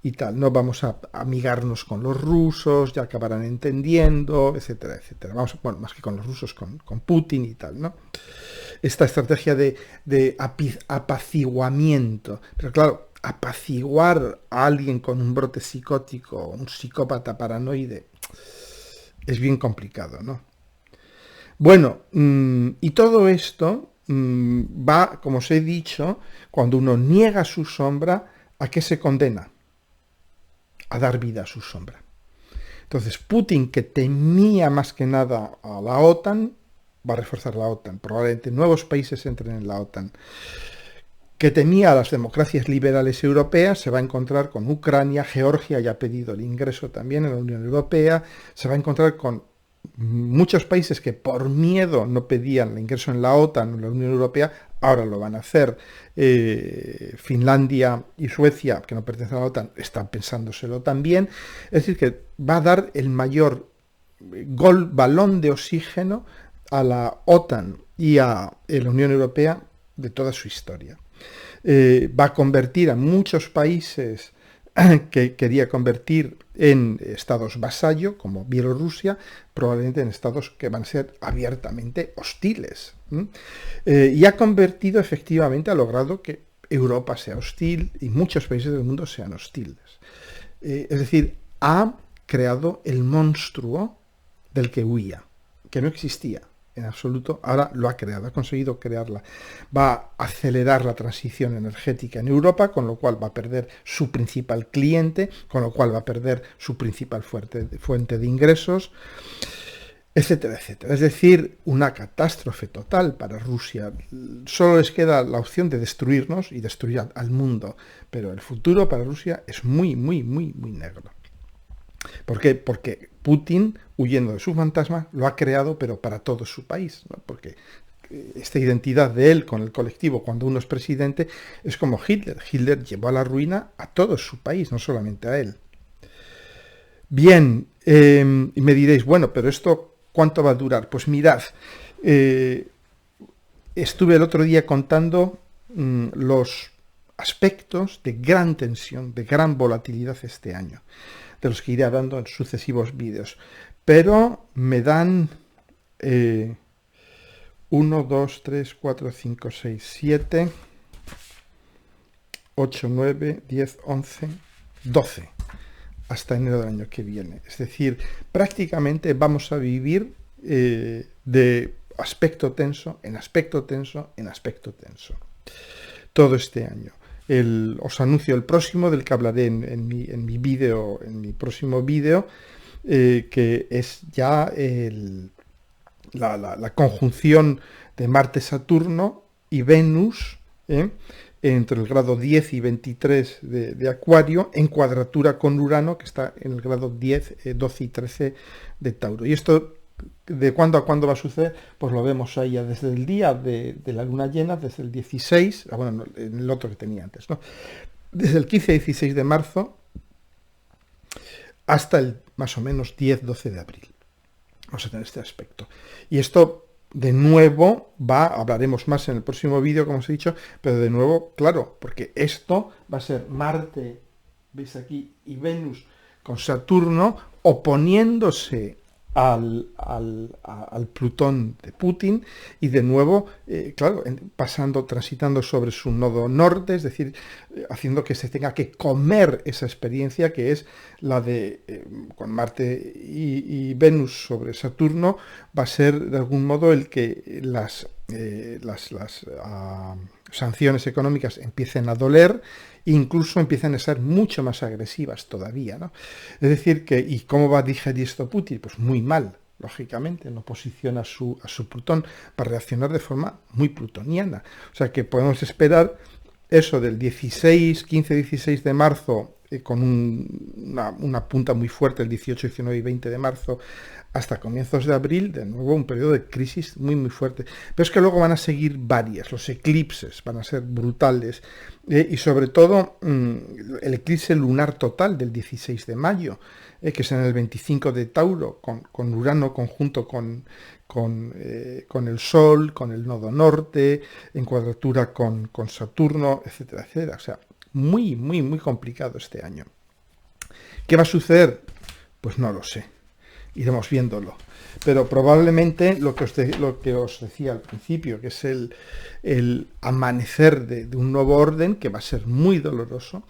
y tal, no vamos a amigarnos con los rusos, ya acabarán entendiendo, etcétera, etcétera. Vamos, bueno, más que con los rusos, con Putin y tal, ¿no? Esta estrategia de apaciguamiento. Pero claro, apaciguar a alguien con un brote psicótico, un psicópata paranoide, es bien complicado, ¿no? Bueno, y todo esto va, como os he dicho, cuando uno niega su sombra, ¿a qué se condena? A dar vida a su sombra. Entonces, Putin, que temía más que nada a la OTAN, va a reforzar la OTAN. Probablemente nuevos países entren en la OTAN. Que temía a las democracias liberales europeas, se va a encontrar con Ucrania, Georgia ya ha pedido el ingreso también en la Unión Europea, se va a encontrar con muchos países que por miedo no pedían el ingreso en la OTAN o en la Unión Europea, ahora lo van a hacer. Finlandia y Suecia, que no pertenecen a la OTAN, están pensándoselo también. Es decir, que va a dar el mayor balón de oxígeno a la OTAN y a la Unión Europea de toda su historia. Va a convertir a muchos países que quería convertir en estados vasallo, como Bielorrusia, probablemente en estados que van a ser abiertamente hostiles. Y ha convertido, efectivamente, ha logrado que Europa sea hostil y muchos países del mundo sean hostiles. Es decir, ha creado el monstruo del que huía, que no existía en absoluto, ahora lo ha creado, ha conseguido crearla. Va a acelerar la transición energética en Europa, con lo cual va a perder su principal cliente, con lo cual va a perder su principal fuente de ingresos, etcétera, etcétera. Es decir, una catástrofe total para Rusia. Solo les queda la opción de destruirnos y destruir al mundo, pero el futuro para Rusia es muy, muy, muy, muy negro. ¿Por qué? Porque Putin, huyendo de su fantasma, lo ha creado, pero para todo su país, ¿no? Porque esta identidad de él con el colectivo cuando uno es presidente es como Hitler. Hitler llevó a la ruina a todo su país, no solamente a él. Bien, y me diréis, bueno, pero esto, ¿cuánto va a durar? Pues mirad, estuve el otro día contando los aspectos de gran tensión, de gran volatilidad este año, de los que iré hablando en sucesivos vídeos. Pero me dan 1, 2, 3, 4, 5, 6, 7, 8, 9, 10, 11, 12, hasta enero del año que viene. Es decir, prácticamente vamos a vivir de aspecto tenso, en aspecto tenso, en aspecto tenso, todo este año. Os anuncio el próximo, del que hablaré en mi próximo vídeo, que es ya la conjunción de Marte-Saturno y Venus, entre el grado 10 y 23 de Acuario, en cuadratura con Urano, que está en el grado 10, 12 y 13 de Tauro. Y esto, ¿de cuándo a cuándo va a suceder? Pues lo vemos ahí ya desde el día de la luna llena, desde el 16, bueno, no, en el otro que tenía antes, ¿no? Desde el 15-16 de marzo hasta el más o menos 10-12 de abril. Vamos a tener este aspecto. Y esto, de nuevo, hablaremos más en el próximo vídeo, como os he dicho, pero de nuevo, claro, porque esto va a ser Marte, veis aquí, y Venus con Saturno oponiéndose al Plutón de Putin, y de nuevo, claro, transitando sobre su nodo norte, es decir, haciendo que se tenga que comer esa experiencia que es la de, con Marte y Venus sobre Saturno, va a ser de algún modo el que las sanciones económicas empiecen a doler, incluso empiezan a ser mucho más agresivas todavía, ¿no? Es decir, ¿y cómo va a digerir esto Putin? Pues muy mal, lógicamente, en oposición a su Plutón, para reaccionar de forma muy plutoniana. O sea que podemos esperar eso del 15-16 de marzo, con una punta muy fuerte el 18, 19 y 20 de marzo, hasta comienzos de abril, de nuevo un periodo de crisis muy muy fuerte. Pero es que luego van a seguir varias, los eclipses van a ser brutales, y sobre todo el eclipse lunar total del 16 de mayo, que es en el 25 de Tauro, con Urano conjunto con el Sol, con el nodo norte, en cuadratura con Saturno, etcétera, etcétera. O sea, muy, muy, muy complicado este año. ¿Qué va a suceder? Pues no lo sé. Iremos viéndolo. Pero probablemente lo que os decía al principio, que es el amanecer de un nuevo orden, que va a ser muy doloroso.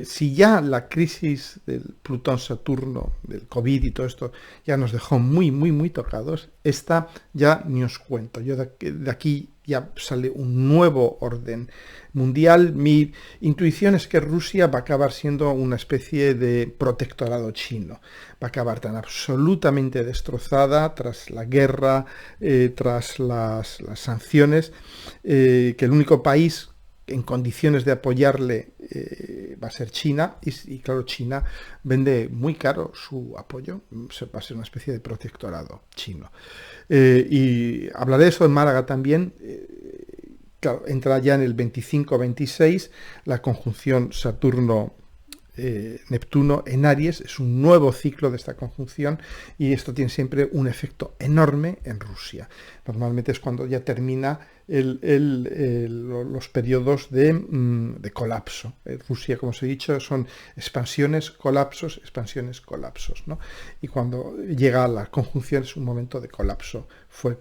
Si ya la crisis del Plutón-Saturno, del COVID y todo esto, ya nos dejó muy, muy, muy tocados, esta ya ni os cuento. Yo de aquí ya sale un nuevo orden mundial. Mi intuición es que Rusia va a acabar siendo una especie de protectorado chino. Va a acabar tan absolutamente destrozada tras la guerra, tras las sanciones, que el único país en condiciones de apoyarle va a ser China, y claro, China vende muy caro su apoyo, va a ser una especie de protectorado chino. Y hablaré de eso en Málaga también. Claro, entra ya en el 25-26 la conjunción Saturno-Neptuno en Aries, es un nuevo ciclo de esta conjunción, y esto tiene siempre un efecto enorme en Rusia. Normalmente es cuando ya termina los periodos de colapso. Rusia, como os he dicho, son expansiones, colapsos, ¿no? Y cuando llega a la conjunción es un momento de colapso. Fue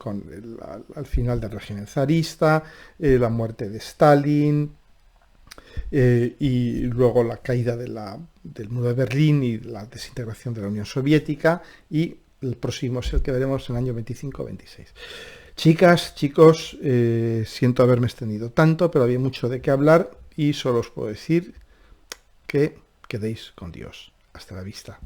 al final del régimen zarista, la muerte de Stalin, y luego la caída del muro de Berlín y la desintegración de la Unión Soviética, y el próximo es el que veremos en el año 25-26. Chicas, chicos, siento haberme extendido tanto, pero había mucho de qué hablar, y solo os puedo decir que quedéis con Dios. Hasta la vista.